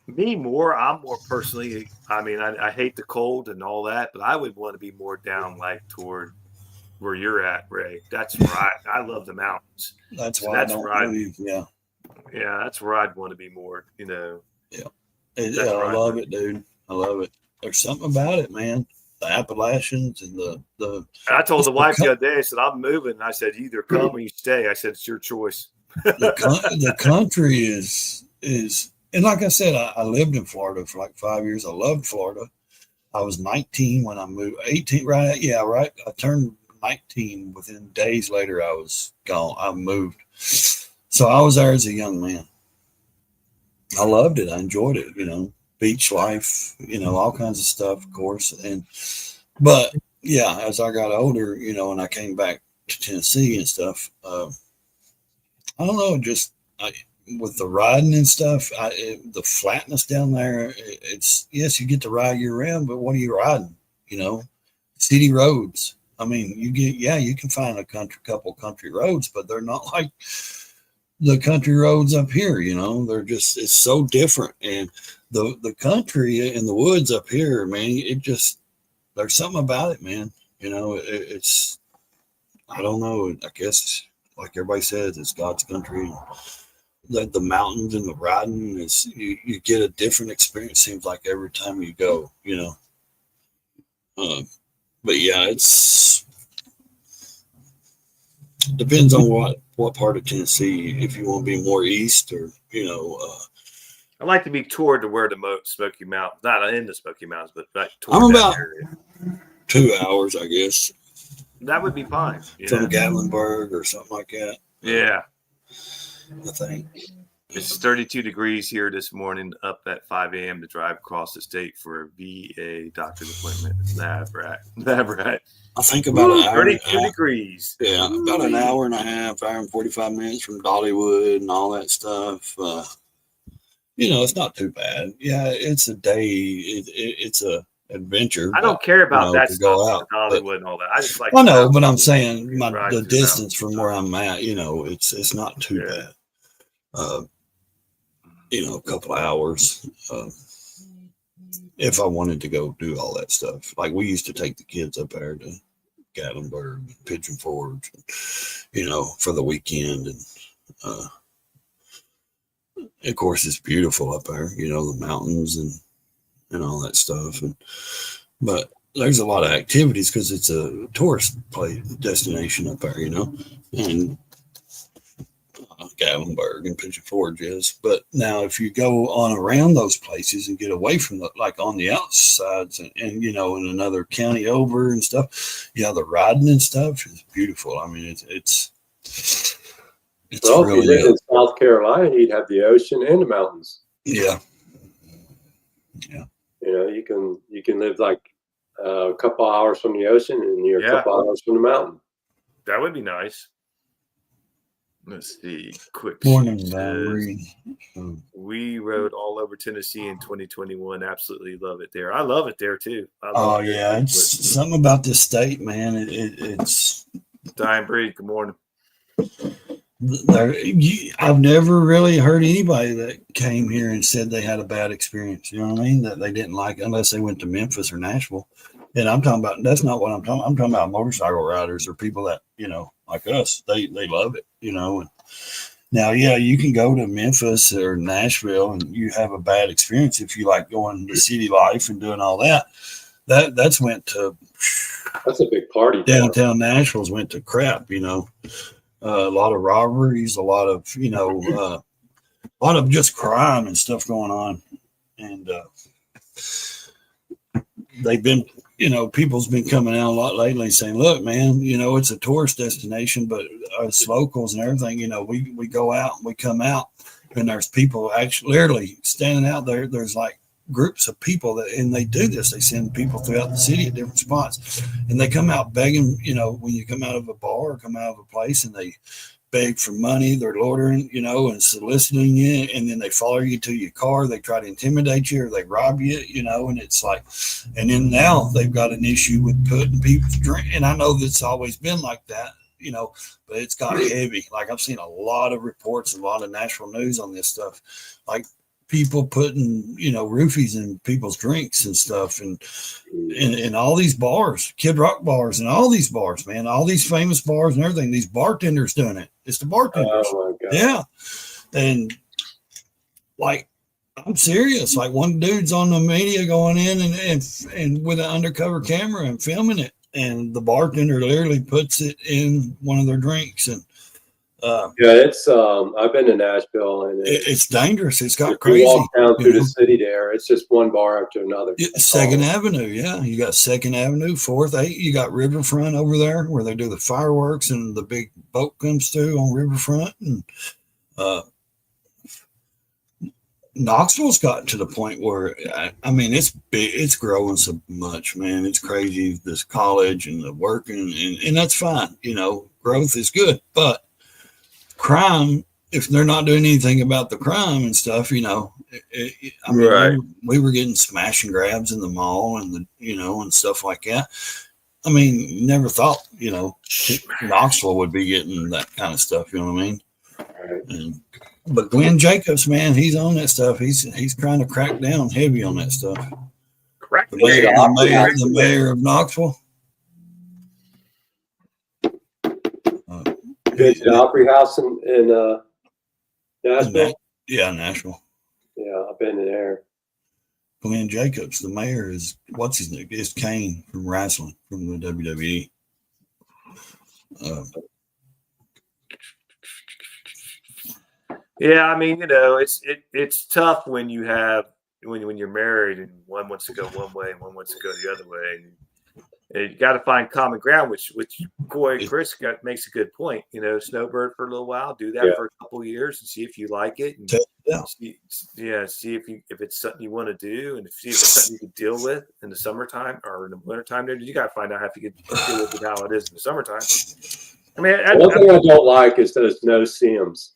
I'm more personally. I mean, I hate the cold and all that, but I would want to be more down like toward where you're at, Ray. That's where I love the mountains. That's why I don't leave. Yeah, that's where I'd want to be more. Yeah, I love it, dude. I love it. There's something about it, man. The Appalachians and the. I told the wife the other day. I said I'm moving. And I said either come or you stay. I said it's your choice. the country is, and like I said, I lived in Florida for like 5 years. I loved Florida. I was 19 when I moved. 18, right? Yeah, right. I turned 19. Within days later, I was gone. I moved. So I was there as a young man. I loved it. I enjoyed it. Beach life. All kinds of stuff, of course. But yeah, as I got older, and I came back to Tennessee and stuff. I don't know, just with the riding and stuff, the flatness down there, it's, yes, you get to ride year round, but what are you riding? City roads. I mean, you can find couple country roads, but they're not like the country roads up here, they're just, it's so different. And the country in the woods up here, man, there's something about it, man. It's, I don't know, I guess, like everybody says, it's God's country. The mountains and the riding is you get a different experience. Seems like every time you go, but yeah, it's depends on what part of Tennessee. If you want to be more east or I like to be toward to where the Smoky Mountains, not in the Smoky Mountains, but like toward I'm that about area. 2 hours, I guess. That would be fine. From Gatlinburg or something like that. Yeah. I think. It's 32 degrees here this morning, up at 5 a.m. to drive across the state for a VA doctor's appointment. Nav rat. I think about an hour. 32 degrees. Yeah, about an hour and a half, hour and 45 minutes from Dollywood and all that stuff. It's not too bad. Yeah, it's a day. It's a adventure. I don't care about that to stuff, go out, Hollywood and all that. I just like. I know, but I'm saying the mountains. distance from where I'm at, it's not too bad. A couple of hours. If I wanted to go do all that stuff, like we used to take the kids up there to Gatlinburg, Pigeon Forge, for the weekend, and of course it's beautiful up there. The mountains and all that stuff, but there's a lot of activities because it's a tourist destination up there, and Gatlinburg and Pigeon Forge is. But now if you go on around those places and get away from like on the outsides and in another county over and stuff, the riding and stuff is beautiful. I mean, it's well, really, if you live in South Carolina, you'd have the ocean and the mountains. Yeah. You can live like a couple hours from the ocean and you're a couple hours from the mountain. That would be nice. Let's see. Quick. Morning, we rode all over Tennessee in 2021. Absolutely love it there. I love it there too. It's something about this state, man. It's Dying breed. Good morning. I've never really heard anybody that came here and said they had a bad experience. You know what I mean? That they didn't like it unless they went to Memphis or Nashville. And I'm talking about, that's not what I'm talking about. I'm talking about motorcycle riders or people that, like us, they love it, and Now, yeah, you can go to Memphis or Nashville and you have a bad experience if you like going to city life and doing all that. That's went to That's a big party. downtown Nashville's went to crap, a lot of robberies, a lot of, a lot of just crime and stuff going on. And they've been, people's been coming out a lot lately saying, look, man, it's a tourist destination, but us locals and everything, we go out and we come out and there's people actually literally standing out there. There's like groups of people and they do this. They send people throughout the city at different spots and they come out begging, when you come out of a bar or come out of a place and they beg for money, they're loitering, and soliciting you, and then they follow you to your car, they try to intimidate you or they rob you, and it's like, and then now they've got an issue with putting people's drink, and I know that's always been like that, but it's got heavy. Like I've seen a lot of reports, a lot of national news on this stuff, like people putting, roofies in people's drinks and stuff, and all these bars, Kid Rock bars, and all these bars, man, all these famous bars and everything. These bartenders doing it. It's the bartenders. Oh my God. Yeah, and like I'm serious. Like one dude's on the media going in and with an undercover camera and filming it, and the bartender literally puts it in one of their drinks and. Yeah, it's I've been to Nashville and it's dangerous. It's got if crazy. you walk down through the city there, it's just one bar after another. Second Avenue, yeah. You got Second Avenue, 4th, 8th. You got Riverfront over there where they do the fireworks and the big boat comes through on Riverfront. And Knoxville's gotten to the point where, I mean, it's big. It's growing so much, man. It's crazy. This college and the working, and that's fine. Growth is good, but crime, if they're not doing anything about the crime and stuff, Right. we were getting smash and grabs in the mall and and stuff like that. I mean, never thought, Knoxville would be getting that kind of stuff. You know what I mean? Right. But Glenn Jacobs, man, he's on that stuff. He's trying to crack down heavy on that stuff. Correct. The mayor of Knoxville. Been to the Opry House in Nashville. Yeah, Nashville. Yeah, I've been there. Glenn Jacobs, the mayor, is what's his name? It's Kane from wrestling from the WWE. Yeah, I mean, it's tough when you have when you're married and one wants to go one way and one wants to go the other way. And you got to find common ground, which Chris makes a good point. Snowbird for a little while, do that for a couple of years and see if you like it. And see if it's something you want to do, and see if it's something you can deal with in the summertime or in the wintertime. You got to find out if you can deal with it how it is in the summertime. I mean, one thing I don't like is those no seams.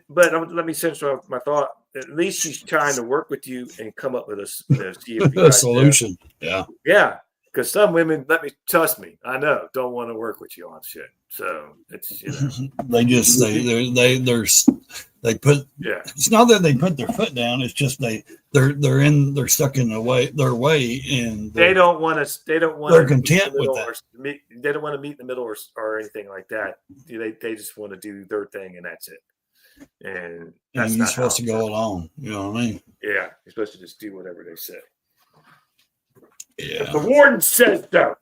But let me finish my thought. At least she's trying to work with you and come up with a solution. Yeah. Because some women, trust me, I know, don't want to work with you on shit. So it's they just they put It's not that they put their foot down. It's just they're stuck in their way, and they don't want to. They're content with that. They don't want to meet in the middle or anything like that. They just want to do their thing and that's it. And you're supposed to go along. You know what I mean? Yeah, you're supposed to just do whatever they say. Yeah. The warden says so.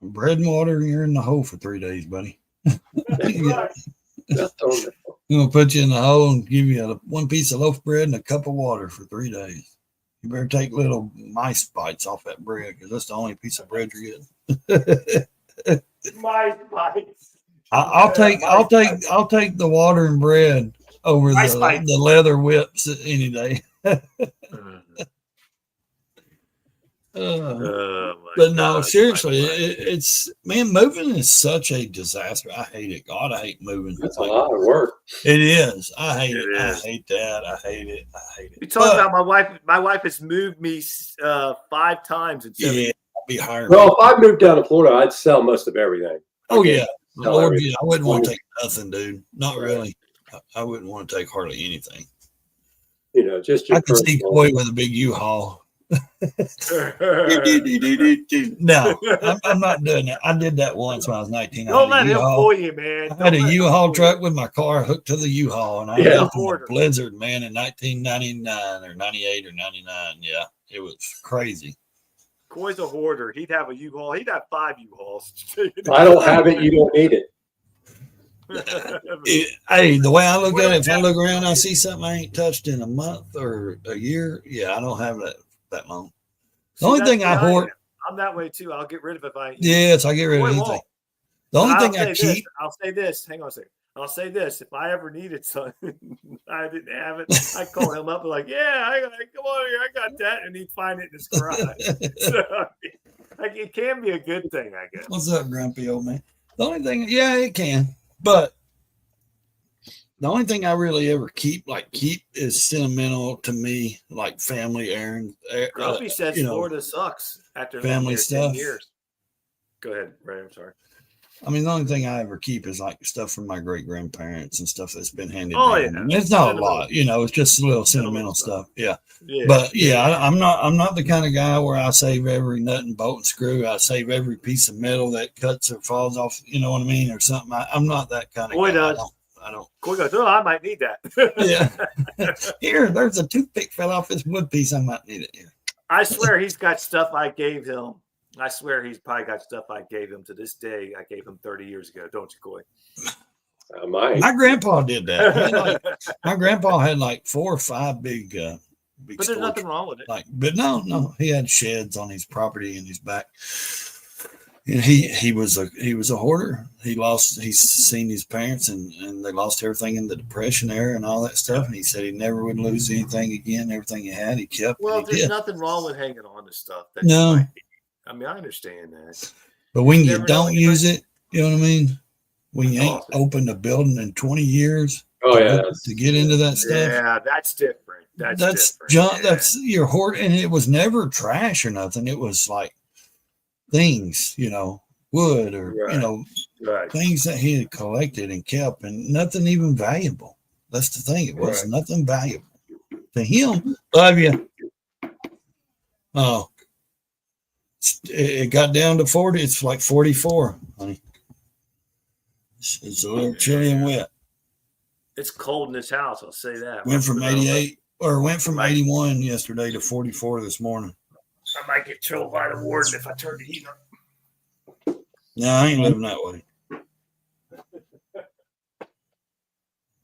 Bread and water, you're in the hole for 3 days, buddy. Right. I'm gonna put you in the hole and give you one piece of loaf bread and a cup of water for 3 days. You better take little mice bites off that bread because that's the only piece of bread you're getting. Mice bites. I'll take the water and bread over the leather whips any day. But no, seriously, it's moving is such a disaster. I hate it. God, I hate moving. It's a lot of work. It is. I hate it. I hate that. I hate it. You talking about my wife? My wife has moved me 5 times in 7 years. I'll be hiring. Well, if I moved down to Florida, I'd sell most of everything. Oh yeah, Lord, I wouldn't want to take nothing, dude. Not really. I wouldn't want to take hardly anything. Just your I could see Coy with a big U-Haul No, I'm not doing that. I did that once when I was 19. Don't let him fool you, man. I had a U-Haul truck with my car hooked to the U-Haul, and I was up in the hoarder. blizzard, man, in 1999 or 98 or 99. Yeah, it was crazy. Coy's a hoarder. He'd have a U-Haul. He'd have 5 U-Hauls. I don't have it. You don't need it. Hey, the way I look at it, if I look around, I see something I ain't touched in a month or a year. Yeah, I don't have that long. The only thing I hoard, I'm that way too. I'll get rid of it if I. Yes, I get rid of anything. The only thing I keep. I'll say this. Hang on a second. I'll say this. If I ever needed something, I didn't have it. I call him up and like, yeah, come on here. I got that, and he'd find it in his garage. So, it can be a good thing, I guess. What's up, grumpy old man? The only thing, yeah, it can. But the only thing I really ever keep is sentimental to me, like family errands. Grumpy says Florida sucks after family stuff. 10 years. Go ahead, Ray. I'm sorry. I mean, the only thing I ever keep is like stuff from my great grandparents and stuff that's been handed down. Yeah. And it's not a lot, it's just a little sentimental stuff. Yeah. But I'm not the kind of guy where I save every nut and bolt and screw. I save every piece of metal that cuts or falls off, you know what I mean, or something. I'm not that kind of Coy guy. Does. I don't. Coy goes, I might need that. Yeah. Here, there's a toothpick fell off this wood piece. I might need it here. I swear he's got stuff I gave him. I swear he's probably got stuff I gave him to this day. I gave him 30 years ago. Don't you, Coy? My grandpa did that. My grandpa had like 4 or 5 big but there's nothing wrong with it. But no, he had sheds on his property in his back. And he was a hoarder. He's seen his parents and they lost everything in the Depression era and all that stuff. And he said he never would lose anything again. Everything he had, he kept. Well, there's nothing wrong with hanging on to stuff. No. I mean, I understand that. But when you don't use it, you know what I mean? When you ain't opened a building in 20 years to get into that stuff. Yeah, that's different. That's different. Junk. Yeah. That's your hoard. And it was never trash or nothing. It was like things, wood or, things that he had collected and kept and nothing even valuable. That's the thing. It was nothing valuable. To him, love you. Oh. It got down to 40. It's like 44, honey. It's a little chilly and wet. It's cold in this house. I'll say that. Went from 81 yesterday to 44 this morning. I might get chilled by the warden if I turn the heat on. No, I ain't living that way.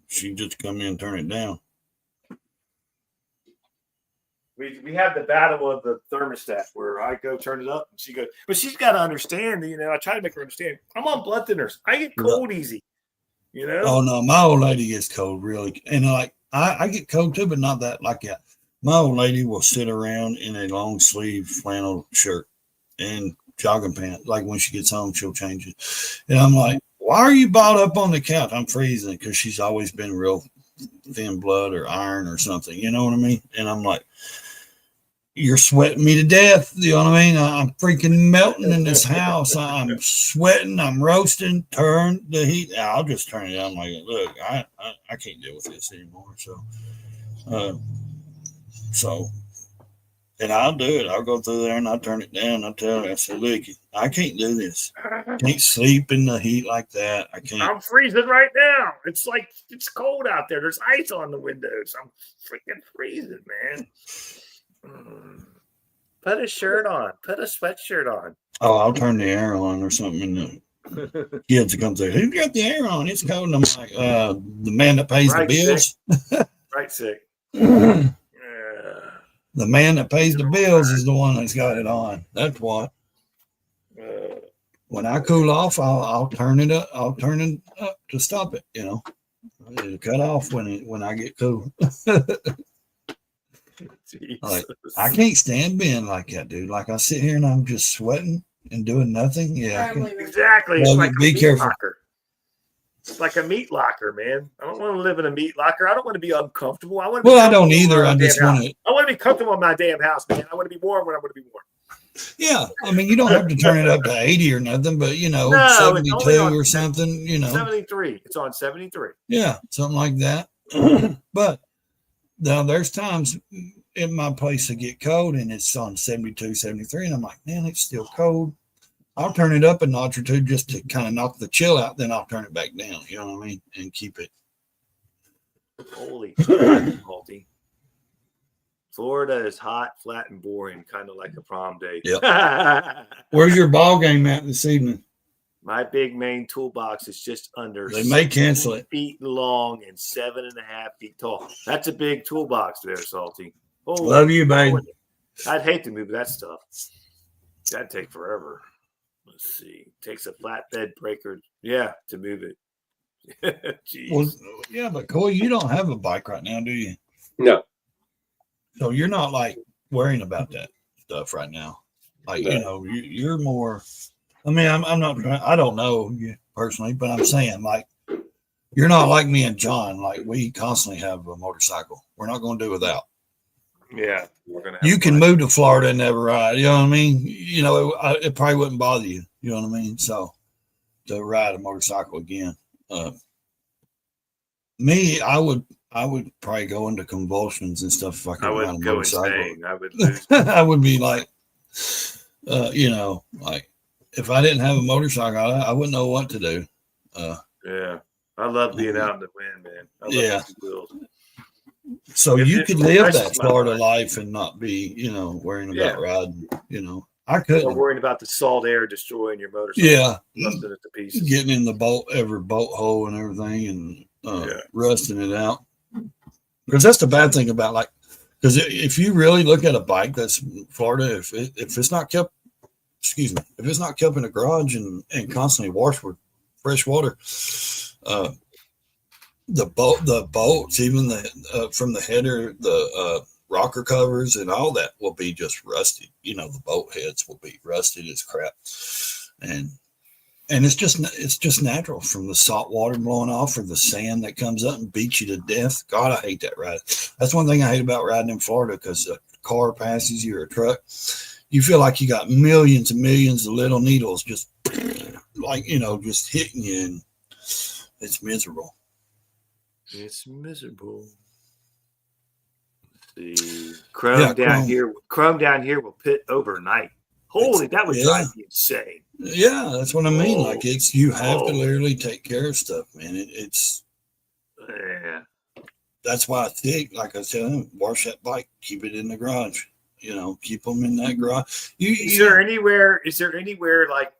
She can just come in and turn it down. We have the battle of the thermostat where I go turn it up and she goes, but she's got to understand, I try to make her understand. I'm on blood thinners. I get cold easy, Oh, no, my old lady gets cold really. And I get cold too, but not that like that. My old lady will sit around in a long sleeve flannel shirt and jogging pants. Like when she gets home, she'll change it. And I'm like, why are you balled up on the couch? I'm freezing because she's always been real thin blood or iron or something. You know what I mean? And I'm like, you're sweating me to death. You know what I mean? I'm freaking melting in this house. I'm sweating. I'm roasting. Turn the heat. I'll just turn it down. Like, look, I can't deal with this anymore. So, and I'll do it. I'll go through there and I'll turn it down. I'll tell her, I said, look, I can't do this. I can't sleep in the heat like that. I can't. I'm freezing right now. It's like, it's cold out there. There's ice on the windows. I'm freaking freezing, man. Put a shirt on. Put a sweatshirt on. Oh, I'll turn the air on or something. And the kids come through. Who got the air on? It's cold. And I'm like, the man that pays the bills. Right, sick. The man that pays the bills is the one that's got it on. That's what. When I cool off, I'll turn it up. I'll turn it up to stop it. It'll cut off when I get cool. Like, I can't stand being like that, dude. Like I sit here and I'm just sweating and doing nothing. Yeah, exactly. It's like be careful. Locker. It's like a meat locker, man. I don't want to live in a meat locker. I don't want to be uncomfortable. I want to. I don't either. I just want to. I want to be comfortable in my damn house, man. I want to be warm when I want to be warm. Yeah, I mean, you don't have to turn it up to 80 or nothing, but 72 or something. 73. It's on 73. Yeah, something like that. But now there's times in my place to get cold and it's on 72, 73. And I'm like, man, it's still cold. I'll turn it up a notch or two just to kind of knock the chill out. Then I'll turn it back down. You know what I mean? And keep it. Holy crap, Malty. Florida is hot, flat, and boring, kind of like a prom date. Yep. Where's your ball game at this evening? My big main toolbox is just under They may cancel 7 it. feet long and 7.5 feet tall. That's a big toolbox there, Salty. Holy Love you, babe. I'd hate to move that stuff. That'd take forever. Let's see. Takes a flatbed breaker, to move it. Jeez. Well, yeah, but Coy, you don't have a bike right now, do you? No. So you're not like worrying about that stuff right now. Like, No. you know, you're more. I mean, I'm not. I don't know you personally, but I'm saying like you're not like me and John. Like we constantly have a motorcycle. We're not going to do without. Yeah, we're gonna. You can move to Florida and never ride. You know what I mean? You know, it probably wouldn't bother you. You know what I mean? So to ride a motorcycle again, me, I would probably go into convulsions and stuff if I could ride a motorcycle. Insane. I would lose. I would be like, you know, like if I didn't have a motorcycle, I wouldn't know what to do. Yeah, I love being out in the wind, man. I love Yeah. these wheels. So If you it could live that refreshes my Florida mind. life and not be, you know, worrying about Yeah. riding. You know, I Or couldn't. worrying about the salt air destroying your motorcycle. Yeah, Busting it to pieces. getting in the every bolt hole and everything, and rusting it out. Because that's the bad thing about because if you really look at a bike that's Florida, if it's not kept, if it's not kept in a garage and constantly washed with fresh water, the bolts, even from the header, the rocker covers and all that will be just rusted. You know, the bolt heads will be rusted as crap, and it's just natural from the salt water blowing off or the sand that comes up and beats you to death. God, I hate that ride. That's one thing I hate about riding in Florida, because a car passes you or a truck, you feel like you got millions and millions of little needles just like, you know, just hitting you, and it's miserable. It's miserable. Let's see. Chrome down here will pit overnight. Holy, that would drive me insane. Yeah, that's what I mean. Oh. Like you have to literally take care of stuff, man. It's that's why I think, like I said, wash that bike, keep it in the garage. You know, keep them in that garage. Is there anywhere like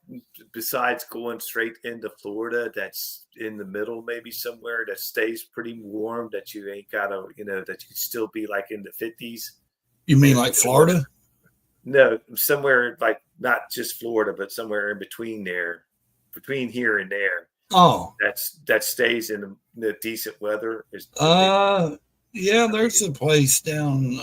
besides going straight into Florida that's in the middle, maybe somewhere that stays pretty warm, that you ain't gotta, you know, that you can still be like in the 50s? You mean like Florida? No, somewhere like not just Florida, but somewhere in between there, between here and there. Oh, that stays in the decent weather. Yeah, there's a place down.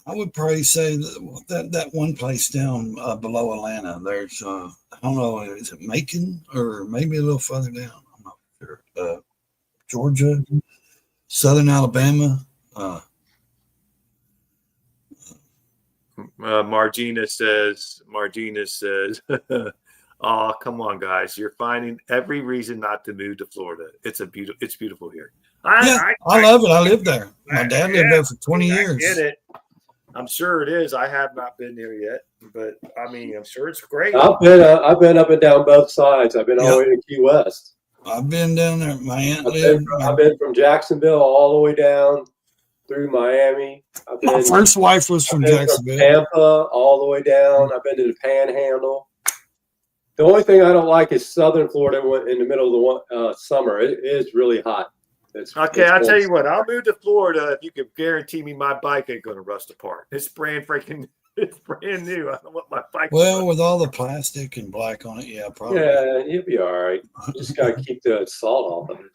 I would probably say that one place down below Atlanta. There's I don't know, is it Macon or maybe a little further down? I'm not sure. Georgia, Southern Alabama. Margina says, oh, come on, guys. You're finding every reason not to move to Florida. It's beautiful here. I love it. I lived there. My dad lived there for 20 years. I get it. I'm sure it is. I have not been there yet, but I mean, I'm sure it's great. I've been up and down both sides. I've been all the way to Key West. I've been down there. My aunt lived. I've been from Jacksonville all the way down through Miami. My first wife was from Jacksonville. From Tampa all the way down. I've been to the Panhandle. The only thing I don't like is Southern Florida in the middle of the summer. It is really hot. I'll tell you what. I'll move to Florida if you can guarantee me my bike ain't going to rust apart. It's brand new. I don't want my bike. Well, with all the plastic and black on it, yeah, probably. Yeah, you'll be all right. You just got to keep the salt off of it.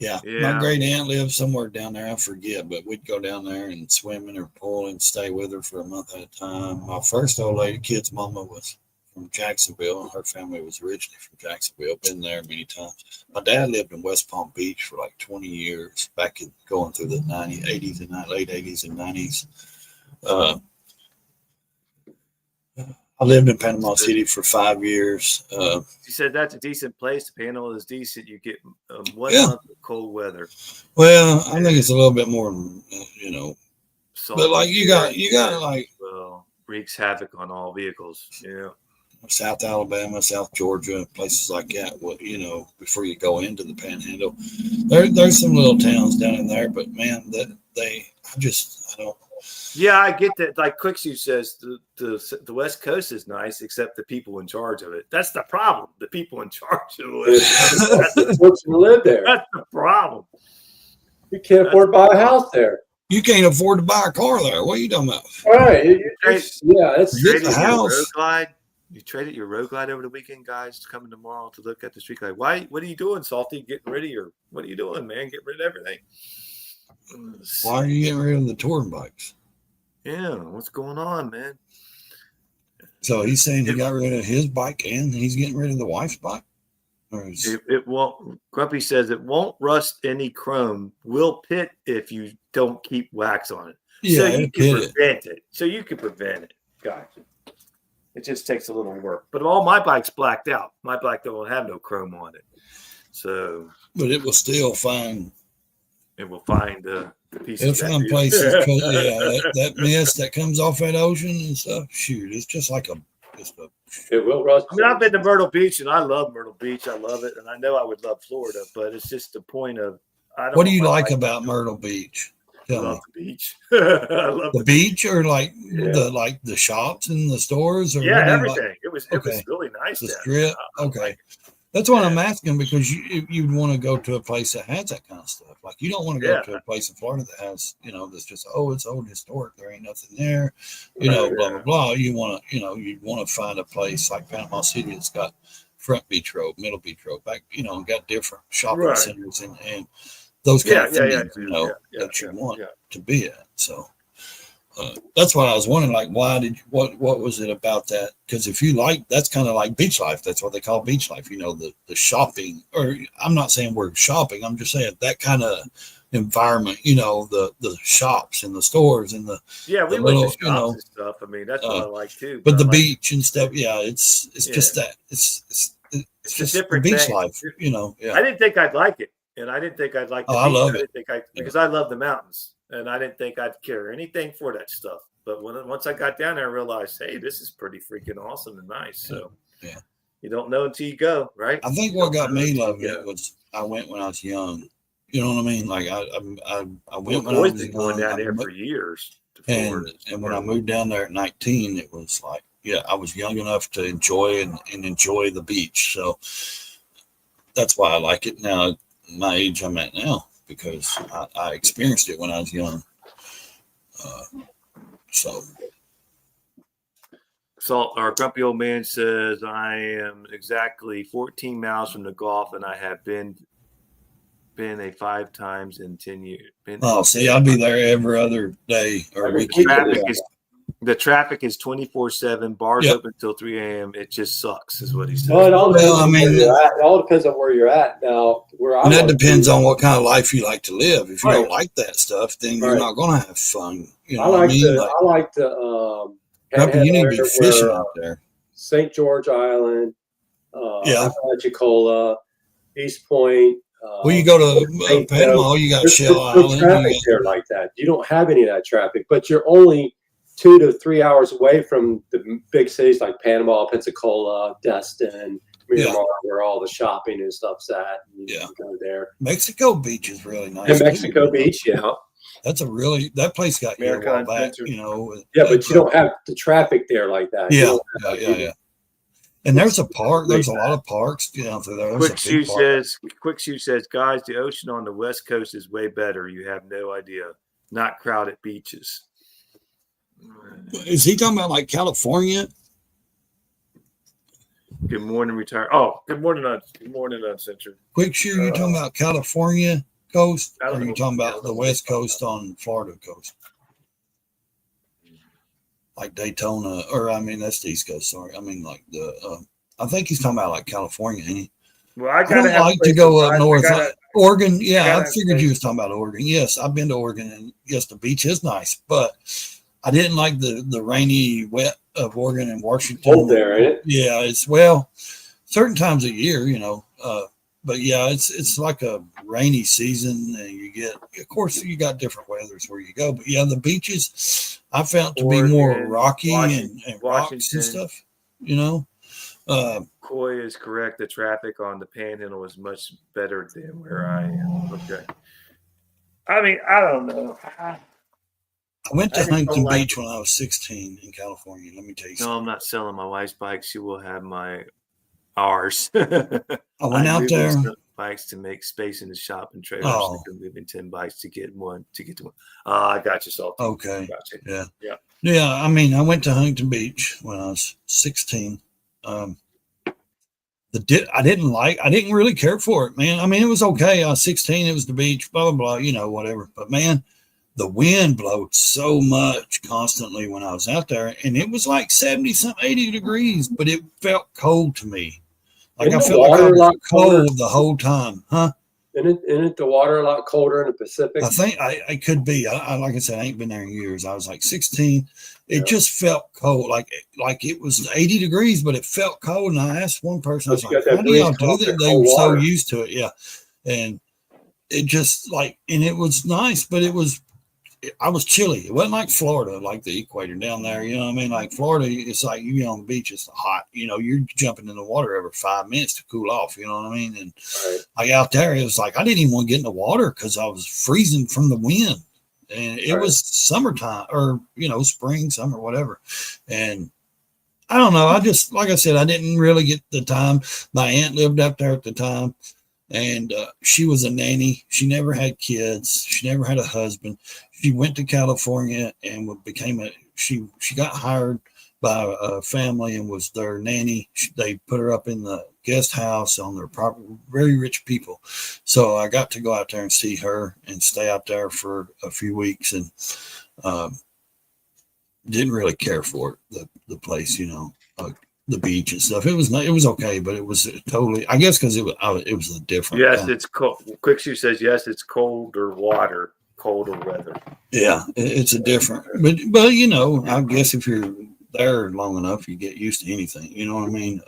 Yeah, my great aunt lived somewhere down there. I forget, but we'd go down there and swim in her pool and stay with her for a month at a time. My first old lady, kid's mama, was from Jacksonville. Her family was originally from Jacksonville. Been there many times. My dad lived in West Palm Beach for like 20 years, going through the 80s and late 80s and 90s. I lived in Panama City for 5 years. He said that's a decent place. The panel is decent. You get 1 Yeah. month of cold weather. Well, I think it's a little bit more, you know. Salty But like you got like wreaks havoc on all vehicles. Yeah. South Alabama, South Georgia, places like that. What you know, before you go into the Panhandle, there's some little towns down in there. But man, I don't. Yeah, I get that. Like Quickshoe says, the West Coast is nice, except the people in charge of it. That's the problem. The people in charge of it. That's folks who live there. That's the problem. You can't afford to buy a house there. You can't afford to buy a car there. What are you talking about? All right. That's the house. You traded your Road Glide over the weekend, guys, coming tomorrow to look at the street glide. Why? What are you doing, Salty? Getting rid of your? What are you doing, man? Get rid of everything. Why are you getting rid of the touring bikes? Yeah, what's going on, man? So he's saying he got rid of his bike and he's getting rid of the wife's bike? It won't. Grumpy says it won't rust any chrome. Will pit if you don't keep wax on it. Yeah, so you can prevent it. So you can prevent it. Gotcha. It just takes a little work. But all my bike's blacked out. My bike don't have no chrome on it. So. But it will still find. It will find the piece. It'll find places. That mist that comes off that ocean and stuff. Shoot, it's just like It will rust. I mean, I've been to Myrtle Beach and I love Myrtle Beach. I love it, and I know I would love Florida, but it's just the point of. What do you like about Myrtle Beach? I love the beach. I love the beach, or the shops and the stores, or everything. Like? It was really nice. The strip. Okay, that's what I'm asking, because you'd want to go to a place that has that kind of stuff. Like you don't want to go to a place in Florida that has that's just it's old historic. There ain't nothing there. Blah blah blah. You want to you'd want to find a place like Panama City that's got front beach road, middle beach road, back got different shopping centers and those kind of things, that you want to be at. So that's why I was wondering, like, what was it about that? Because if you like, that's kind of like beach life. That's what they call beach life. The shopping, or I'm not saying we're shopping. I'm just saying that kind of environment. The shops and the stores and we went to shops and stuff. I mean, that's what I like too. But the beach and stuff, it's just that it's just different beach thing. life. I didn't think I'd like it. And I didn't think I'd like the beach. I love it. Because I love the mountains, and I didn't think I'd care anything for that stuff. But once I got down there, I realized, hey, this is pretty freaking awesome and nice. So you don't know until you go, right? I think what got me loving it was I went when I was young. You know what I mean? Like I went when I was young. Going down there for years. And when I moved down there at 19, it was like, I was young enough to enjoy and enjoy the beach. So that's why I like it now. My age I'm at now, because I experienced it when I was young. So our grumpy old man says, I am exactly 14 miles from the Gulf, and I have been a 5 times in 10 years. I'll be there every other day or weekend. The traffic is 24/7. Bars open until 3 a.m. It just sucks, is what he said. Well, it all depends on where you're at now. That depends on what kind of life you like to live. If you don't like that stuff, then you're not going to have fun. I like to. You need to be fishing out there. St. George Island, Apalachicola, East Point. Well, you go to Panama, you got Shell Island. Traffic there like that. You don't have any of that traffic, but you're only 2 to 3 hours away from the big cities like Panama, Pensacola, Destin, Miramar, where all the shopping and stuff's at. You go there. Mexico Beach is really nice. And Mexico Beach, That's that place got here a while back, but you don't have the traffic there like that. Yeah. And there's a park. There's a lot of parks down there. Quickshoe says, guys, the ocean on the West Coast is way better. You have no idea. Not crowded beaches. Is he talking about like California? Good morning, retired. Oh, good morning, Uncensored. Quickshoe, you talking about California coast, or are you talking about the West Coast on Florida coast? Like Daytona, that's the East Coast. Sorry, like I think he's talking about like California, ain't he? Well, I don't like to go up north. Oregon, I figured you was talking about Oregon. Yes, I've been to Oregon, and yes, the beach is nice, but I didn't like the rainy, wet of Oregon and Washington. Cold there, ain't it? Yeah, it's well, certain times of year, but yeah, it's like a rainy season, and you get, of course, you got different weathers where you go, but yeah, the beaches I found to be more Oregon, rocky Washington, and rocks and stuff. You know, Coy is correct. The traffic on the Panhandle is much better than where I am. Okay. I mean, I don't know. I went to I just don't Huntington like Beach when I was 16 in California. Let me tell you No, I'm something. not selling my wife's bike. She will have ours. I went out there. Some bikes to make space in the shop and trailer. Oh. So I'm moving 10 bikes to get one. I got you, Salty. Okay. Gotcha. Yeah. Yeah. I mean, I went to Huntington Beach when I was 16. I didn't really care for it, man. I mean, it was okay. I was 16. It was the beach, blah, blah, blah, whatever. But man, the wind blowed so much constantly when I was out there, and it was like 70, 80 degrees, but it felt cold to me. Like I felt like I was cold the whole time, huh? Isn't it the water a lot colder in the Pacific? I think I could be. I like I said, I ain't been there in years. I was like 16. It just felt cold, like it was 80 degrees, but it felt cold. And I asked one person, I was like, "How do y'all do that?" They were so used to it, yeah. And it just and it was nice, but I was chilly. It wasn't like Florida, like the equator down there. You know what I mean? Like Florida, it's like you get on the beach, it's hot. You're jumping in the water every 5 minutes to cool off. You know what I mean? And like out there, it was like I didn't even want to get in the water because I was freezing from the wind. And it was summertime or, spring, summer, whatever. And I don't know. I just, like I said, I didn't really get the time. My aunt lived up there at the time. And she was a nanny. She never had kids. She never had a husband. She went to California and she got hired by a family and was their nanny. They put her up in the guest house on their property, very rich people. So I got to go out there and see her and stay out there for a few weeks, and didn't really care for it, the place, the beach and stuff. It was okay, but it was totally, I guess, because it was a different. Yes, it's cold. Quickshoe says yes, it's colder water, colder weather. Yeah, it's a different, but I guess if you're there long enough, you get used to anything. You know what I mean?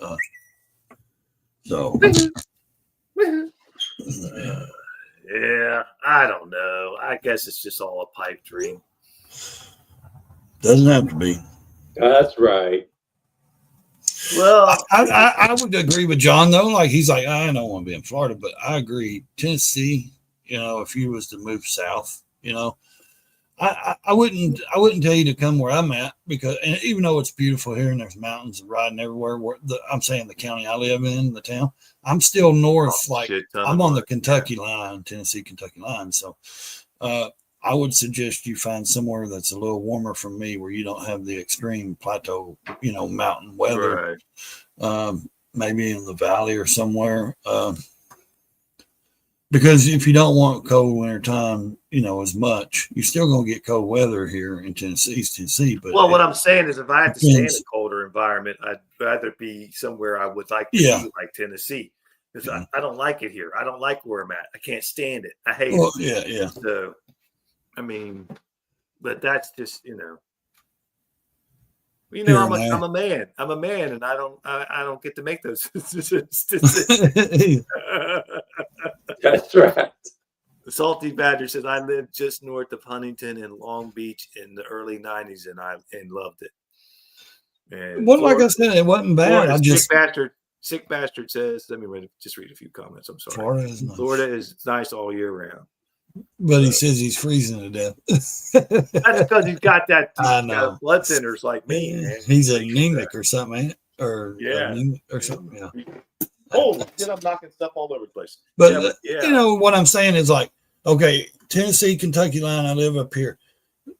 So. Yeah, I don't know. I guess it's just all a pipe dream. Doesn't have to be. That's right. Well, I would agree with John though. Like he's like, I don't want to be in Florida, but I agree. Tennessee, if you was to move south, I wouldn't tell you to come where I'm at, because, and even though it's beautiful here and there's mountains and riding everywhere, I'm saying the county I live in, the town, I'm still north. I'm on the Kentucky line, Tennessee-Kentucky line. So I would suggest you find somewhere that's a little warmer from me, where you don't have the extreme plateau, mountain weather. Right. Maybe in the valley or somewhere. Because if you don't want cold winter time, as much, you're still going to get cold weather here in Tennessee. But what I'm saying is, if I have to stay in a colder environment, I'd rather be somewhere I would like to be, like Tennessee, because I don't like it here. I don't like where I'm at. I can't stand it. I hate it. Yeah. So, I mean, but that's just, I'm a man. I'm a man, and I don't get to make those decisions. That's right. The Salty Badger says, I lived just north of Huntington and Long Beach in the early 90s, and loved it. And like I said, it wasn't bad. Sick bastard says, let me read a few comments. I'm sorry. Florida is nice. Nice all year round. But he says he's freezing to death. That's because he's got that blood thinners like me, man. He's anemic or something, or something. Yeah. Oh, I'm knocking stuff all over the place. But what I'm saying is, like, okay, Tennessee, Kentucky line, I live up here.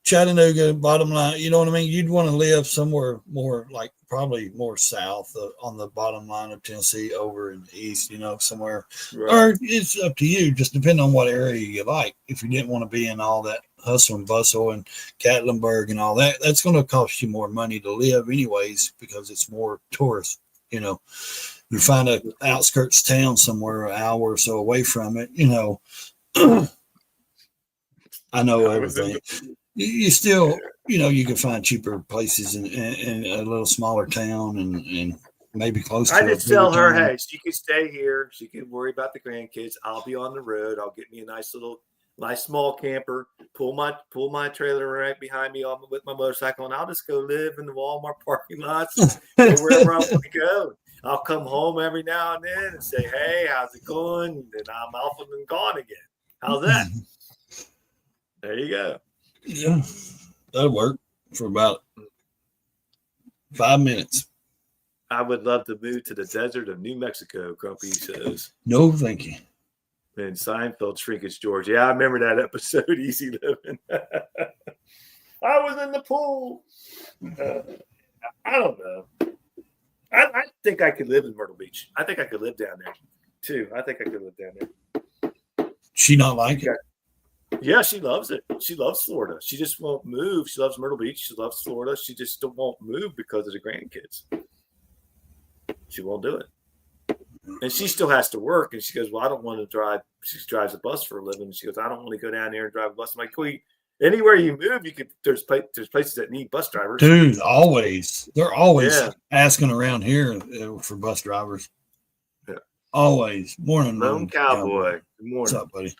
Chattanooga, bottom line, you know what I mean? You'd want to live somewhere more, like, probably more south on the bottom line of Tennessee, over in the east, somewhere. Right. Or it's up to you, just depending on what area you like. If you didn't want to be in all that hustle and bustle and Gatlinburg and all that, that's going to cost you more money to live anyways, because it's more tourist, You find an outskirts town somewhere an hour or so away from it, I know I was in everything. You still, you can find cheaper places in a little smaller town and maybe close I to a just bigger tell her, town. hey, she can stay here. She can worry about the grandkids. I'll be on the road. I'll get me a nice small camper. Pull my trailer right behind me with my motorcycle, and I'll just go live in the Walmart parking lots. Go wherever I want to go. I'll come home every now and then and say, hey, how's it going? And I'm off and gone again. How's that? There you go. Yeah, that'll work for about 5 minutes. I would love to move to the desert of New Mexico, Grumpy says. No, thank you. And Seinfeld Shrinkage George. Yeah, I remember that episode, Easy Living. I was in the pool. I don't know. I think I could live in Myrtle Beach. I think I could live down there, too. I think I could live down there. She not like it? Yeah, she loves it. She loves Florida. She just won't move. She loves Myrtle Beach. She loves Florida. She just won't move because of the grandkids. She won't do it. And she still has to work. And she goes, well, I don't want to drive. She drives a bus for a living. And she goes, I don't want to go down there and drive a bus. I'm like, anywhere you move, there's places that need bus drivers. Dude, always. They're always asking around here for bus drivers. Yeah. Always. Morning, Lone Cowboy. Good morning. What's up, buddy?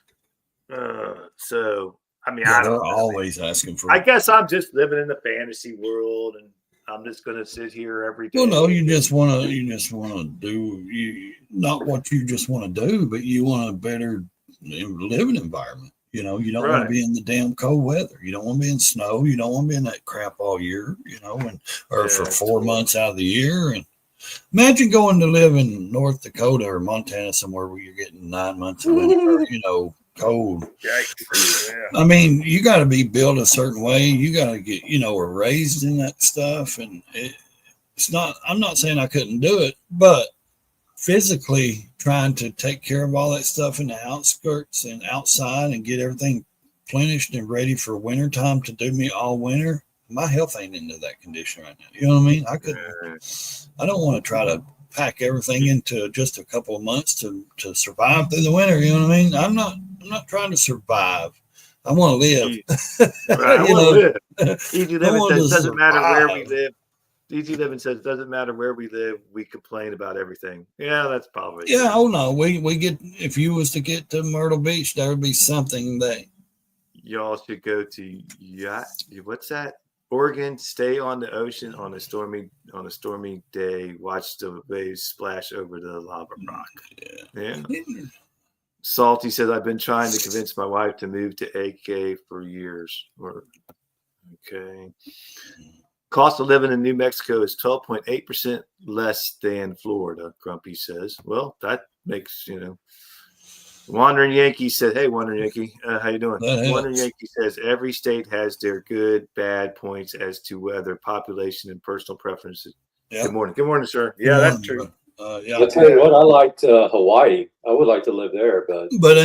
So, I mean, yeah, I don't they're know. always asking for. I guess I'm just living in the fantasy world, and I'm just going to sit here every day. Well, no, you just want to do not what you just want to do, but you want a better living environment. You don't want to be in the damn cold weather. You don't want to be in snow. You don't want to be in that crap all year. For 4 months out of the year. And imagine going to live in North Dakota or Montana somewhere where you're getting 9 months of winter. Cold. Yeah. I mean, you got to be built a certain way. You got to get, or raised in that stuff. And it's not, I'm not saying I couldn't do it, but physically trying to take care of all that stuff in the outskirts and outside and get everything replenished and ready for wintertime to do me all winter. My health ain't into that condition right now. You know what I mean? I don't want to try to pack everything into just a couple of months to survive through the winter. You know what I mean? I'm not trying to survive. I want to live. I want to live. Easy Living says it doesn't matter where we live. Easy Living says it doesn't matter where we live. We complain about everything. Yeah, that's probably. Yeah. Oh no. We get, if you was to get to Myrtle Beach, there would be something that y'all should go to. Yeah. What's that? Oregon, stay on the ocean on a stormy day. Watch the waves splash over the lava rock. Yeah. Salty says, I've been trying to convince my wife to move to AK for years. Okay. Cost of living in New Mexico is 12.8% less than Florida, Grumpy says. Well, that makes, Wandering Yankee said, hey, Wandering Yankee, how you doing? Wandering Yankee says, every state has their good, bad points as to weather, population, and personal preferences. Yeah. Good morning. Good morning, sir. Yeah, that's true. I'll tell you what, I liked Hawaii. I would like to live there, but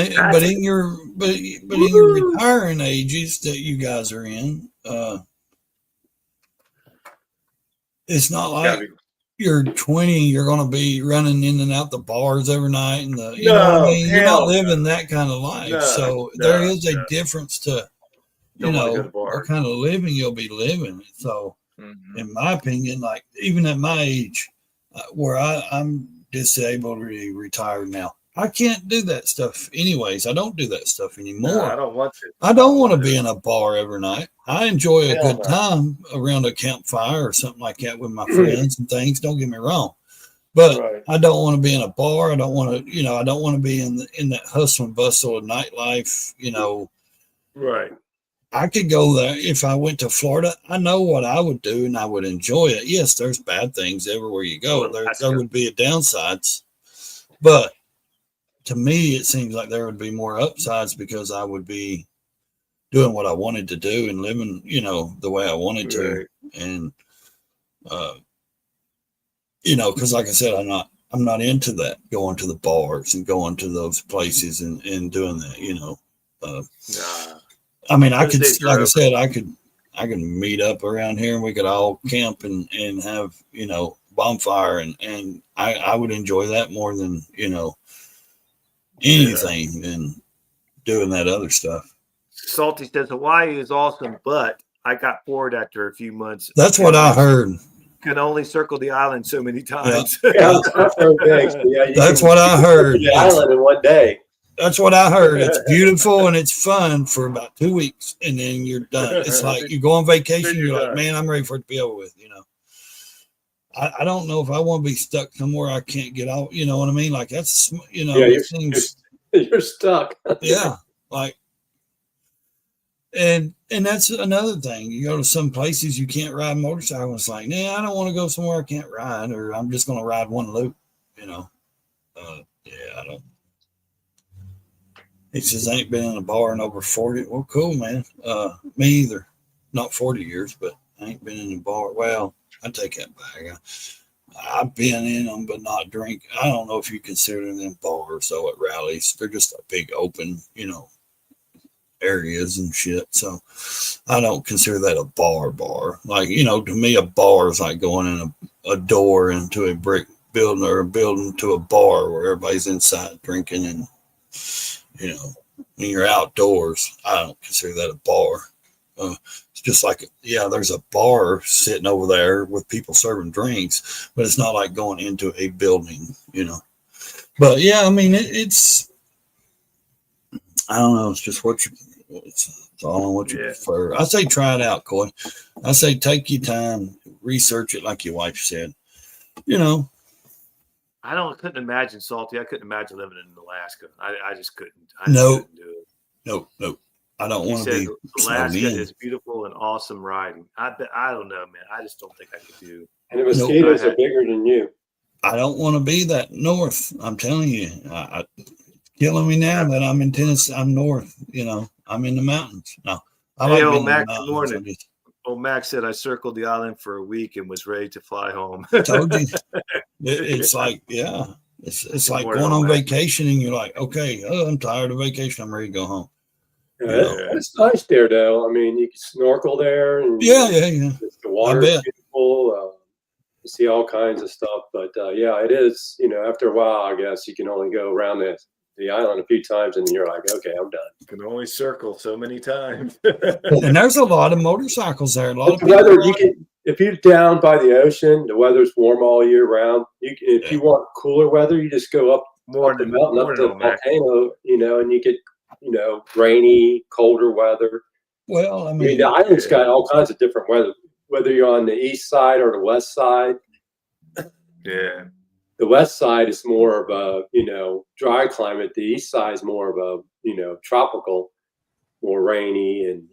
in your retiring ages that you guys are in, it's not like you're 20, you're going to be running in and out the bars every night, and you know what I mean? You're not living that kind of life. There is a difference to what kind of living you'll be living. So, in my opinion, like even at my age, where I'm disably retired now, I can't do that stuff anyways. I don't do that stuff anymore. No, I don't want to. I don't want to be in a bar every night. I enjoy a good time around a campfire or something like that with my friends and things. Don't get me wrong. But I don't want to be in a bar. I don't want to, I don't want to be in that hustle and bustle of nightlife, Right. I could go there. If I went to Florida, I know what I would do and I would enjoy it. Yes, there's bad things everywhere you go. There would be a downsides. But to me, it seems like there would be more upsides because I would be doing what I wanted to do and living, the way I wanted to. And, because like I said, I'm not into that, going to the bars and going to those places and doing that, I mean, I could, like I said, I could meet up around here and we could all camp and have, bonfire and I would enjoy that more than, anything than doing that other stuff. Salty says Hawaii is awesome, but I got bored after a few months. That's what I heard. Can only circle the island so many times. Yeah, it's not so big. So yeah, That's what I heard. The island in one day. That's what I heard. It's beautiful and it's fun for about 2 weeks, and then you're done. It's like you go on vacation, you're like, man, I'm ready for it to be over with. You know, I don't know if I want to be stuck somewhere I can't get out. You know what I mean? Like that's, you know, Yeah, you're stuck. Yeah, like, and that's another thing. You go to some places you can't ride motorcycles. It's like, nah, I don't want to go somewhere I can't ride, or I'm just going to ride one loop. You know, yeah, I don't. He says, I ain't been in a bar in over 40. Well, cool, man. Me either. Not 40 years, but I ain't been in a bar. Well, I take that back. I've been in them, but not drink. I don't know if you consider them bars, though, at rallies. They're just a big open, you know, areas and shit. So I don't consider that a bar. Like, you know, to me, a bar is like going in a door into a brick building or a building to a bar where everybody's inside drinking and, you know, when you're outdoors, I don't consider that a bar. It's just like, yeah, there's a bar sitting over there with people serving drinks, but it's not like going into a building, you know. But yeah, I mean, it's I don't know. It's just it's all on what you prefer. I say try it out, Coy. I say take your time, research it, like your wife said. You know. Couldn't imagine Salty. I couldn't imagine living in Alaska. I just couldn't. No. Couldn't do it. No. I don't want to be. Alaska is beautiful and awesome riding. I don't know, man. I just don't think I could do. And the mosquitoes are bigger than you. I don't want to be that north. I'm telling you, it's killing me now that I'm in Tennessee. I'm north. You know, I'm in the mountains. No, I like being in the mountains. Old Max said I circled the island for a week and was ready to fly home. Told you. It's like, yeah, it's like going on vacation and you're like, okay, I'm tired of vacation. I'm ready to go home. It's nice there, though. I mean, you can snorkel there. And yeah. The water is beautiful. You see all kinds of stuff. But yeah, it is. You know, after a while, I guess you can only go around the island a few times, and you're like, okay, I'm done. You can only circle so many times. And there's a lot of motorcycles there. A lot of weather. If you're down by the ocean, the weather's warm all year round. If you want cooler weather, you just go up the mountain, up to the volcano. You know, and you get rainy, colder weather. Well, I mean, the island's got all kinds of different weather. Whether you're on the east side or the west side. Yeah. The west side is more of a, dry climate. The east side is more of a, tropical, more rainy and,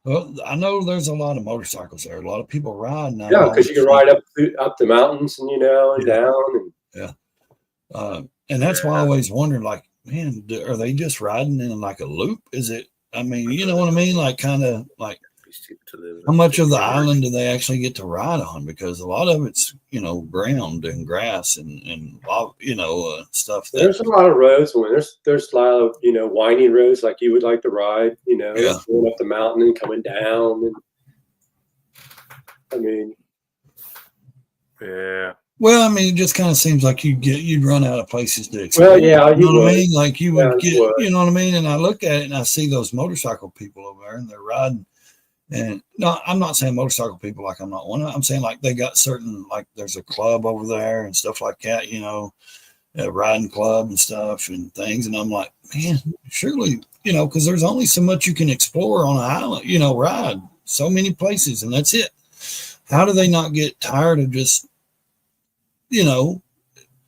Well, I know there's a lot of motorcycles there. A lot of people ride now. Yeah, because you can ride up the mountains and, and down. And, and that's why I always wondered, like, man, are they just riding in like a loop? Is it, I mean, you know what I mean? Like, kind of like, how much of the island do they actually get to ride on? Because a lot of it's, ground and grass and stuff. There's a lot of roads. There's a lot of, winding roads like you would like to ride, going up the mountain and coming down. And I mean, yeah. Well, I mean, it just kind of seems like you'd run out of places to explore. Well, yeah, you know what I mean? Like you would get, you know what I mean? And I look at it and I see those motorcycle people over there and they're riding. And no, I'm not saying motorcycle people like I'm not one. I'm saying like they got certain, like there's a club over there and stuff like that, a riding club and stuff and things. And I'm like, man, surely, because there's only so much you can explore on an island, ride so many places and that's it. How do they not get tired of just,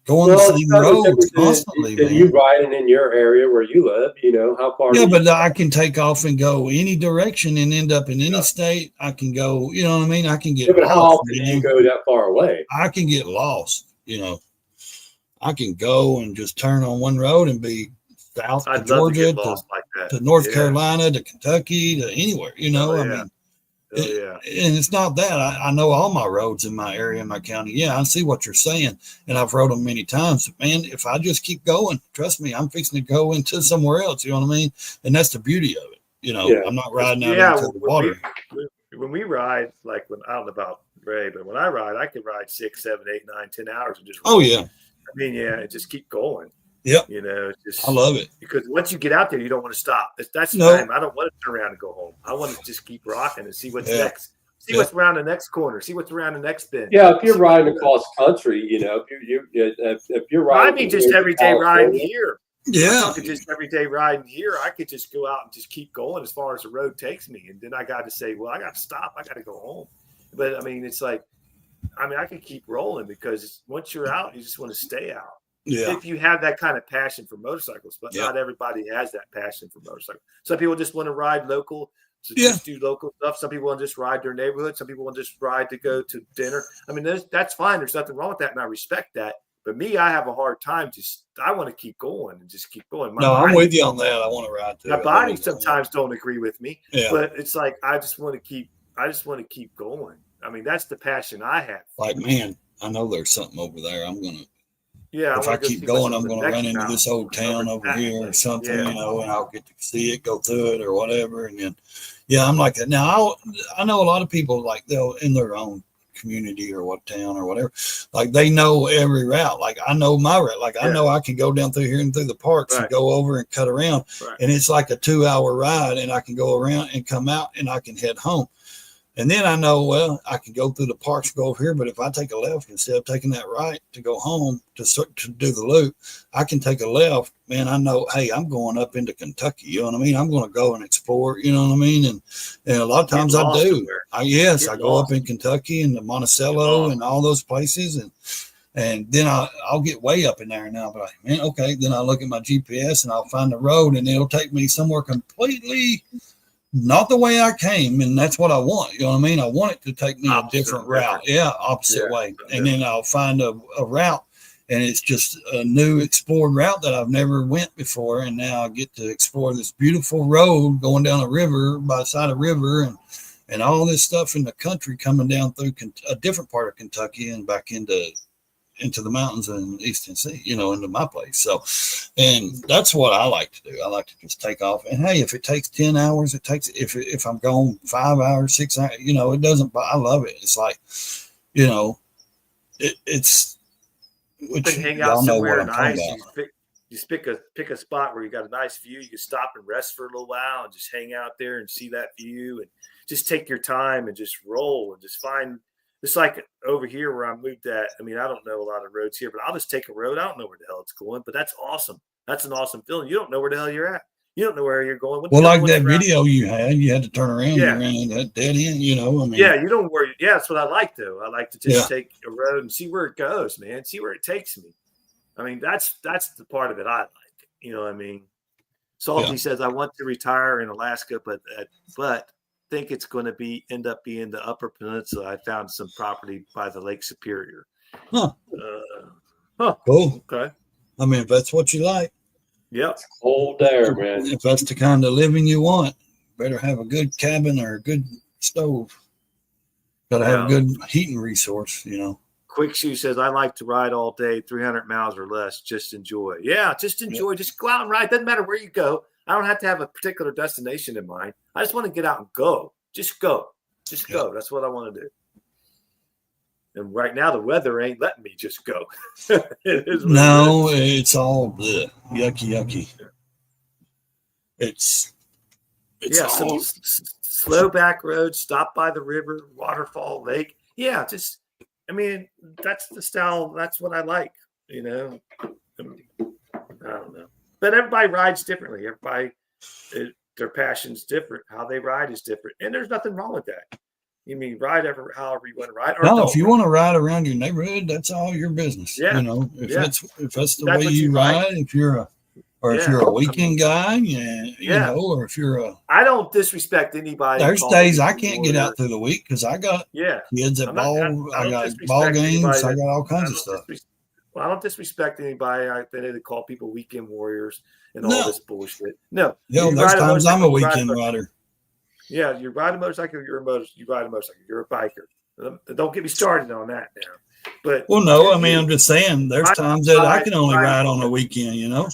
going the same roads constantly? And you riding in your area where you live, how far? Yeah, but I can take off and go any direction and end up in any state. I can go, you know what I mean? I can get but lost. How often do you go that far away? I can get lost, I can go and just turn on one road and be south to Georgia to North Carolina to Kentucky to anywhere, I mean. And it's not that I know all my roads in my area, in my county. Yeah, I see what you're saying, and I've rode them many times. But man, if I just keep going, trust me, I'm fixing to go into somewhere else. You know what I mean? And that's the beauty of it. I'm not riding out into the water. When we ride, like I don't know about Ray, but when I ride, I can ride 6, 7, 8, 9, 10 hours and just. Oh yeah. I mean, just keep going. Yep. You know, just I love it. because once you get out there, you don't want to stop. That's the No. time. I don't want to turn around and go home. I want to just keep rocking and see what's Yeah. next. See what's around the next corner. See what's around the next bend. Yeah, if you're riding across country, you know, if you're riding, I mean, just everyday riding here. I'm Yeah. talking just everyday riding here. I could just go out and just keep going as far as the road takes me, and then I got to say, well, I got to stop. I got to go home. But I mean, it's like, I mean, I could keep rolling because once you're out, you just want to stay out. Yeah. If you have that kind of passion for motorcycles, but not everybody has that passion for motorcycles. Some people just want to ride local, so just do local stuff. Some people want to just ride their neighborhood. Some people want to just ride to go to dinner. I mean, that's fine. There's nothing wrong with that, and I respect that. But me, I have a hard time. I want to keep going and just keep going. I'm with you on that. I want to ride too. My body sometimes don't agree with me, Yeah. but it's like I just want to keep going. I mean, that's the passion I have. Like, man, I know there's something over there. I'm gonna. Yeah. If I keep going, I'm gonna run into this old town over here or something, Yeah. you know, and I'll get to see it, go through it, or whatever. And then, I'm like that. Now, I know a lot of people like they'll in their own community or what town or whatever, like they know every route. Like I know my route. Like I know I can go down through here and through the parks and go over and cut around, and it's like a 2-hour ride, and I can go around and come out and I can head home. And then I know, well, I can go through the parks, go over here, but if I take a left instead of taking that right to go home to do the loop, I can take a left. Man, I know, hey, I'm going up into Kentucky. You know what I mean? I'm going to go and explore. You know what I mean? And a lot of times I do. I go up in Kentucky and the Monticello and all those places, and then I'll get way up in there now. But man, okay. Then I look at my GPS and I'll find the road, and it'll take me somewhere completely not the way I came, and that's what I want. You know what I mean? I want it to take me a different route. Yeah, opposite way. And then I'll find a route, and it's just a new explored route that I've never went before. And now I get to explore this beautiful road going down a river by the side of a river, and all this stuff in the country coming down through a different part of Kentucky and back into the mountains and East Tennessee, you know, into my place. So, and that's what I like to do. I like to just take off. And hey, if it takes 10 hours, it takes, if I'm going 5 hours, 6 hours, you know, it doesn't, I love it. It's like, you know, it's, which hang out y'all know somewhere what I'm nice. talking about. You pick a spot where you got a nice view. You can stop and rest for a little while and just hang out there and see that view and just take your time and just roll and just find. It's like over here where I moved at. I mean, I don't know a lot of roads here, but I'll just take a road. I don't know where the hell it's going, but that's awesome. That's an awesome feeling. You don't know where the hell you're at. You don't know where you're going. Well, like that video you had to turn around. Yeah. You ran into that dead end, you know. I mean, yeah, you don't worry. Yeah, that's what I like, though. I like to just take a road and see where it goes, man. See where it takes me. I mean, that's the part of it I like. You know what I mean? Salty says, I want to retire in Alaska, but think it's going to end up being the Upper Peninsula. I found some property by the Lake Superior. Huh. Cool. Okay. I mean, if that's what you like. Yep. Cold there, man. If that's the kind of living you want, better have a good cabin or a good stove. Got to have a good heating resource, you know. Quick Shoe says, I like to ride all day, 300 miles or less. Just enjoy. Yeah, just enjoy. Yep. Just go out and ride. Doesn't matter where you go. I don't have to have a particular destination in mind. I just want to get out and go. Just go. Just go. That's what I want to do. And right now, the weather ain't letting me just go. It's all bleh, yucky. It's some slow back roads, stop by the river, waterfall, lake. Yeah, that's the style. That's what I like, you know. I don't know. But everybody rides differently. Everybody, their passion's different. How they ride is different. And there's nothing wrong with that. You mean however you want to ride. Or if you want to ride around your neighborhood, that's all your business. Yeah. You know, if that's the way you ride, if you're a weekend guy, you know, or if you're I don't disrespect anybody. There's days I can't get out through the week because I got kids at ball. I got ball games. I got all kinds of stuff. Well, I don't disrespect anybody. They call people weekend warriors and all this bullshit. No. There's times I'm a weekend rider. Yeah, you ride a motorcycle, you ride a motorcycle. You're a biker. Don't get me started on that now. But I'm just saying there's times that I can only ride on a weekend, you know.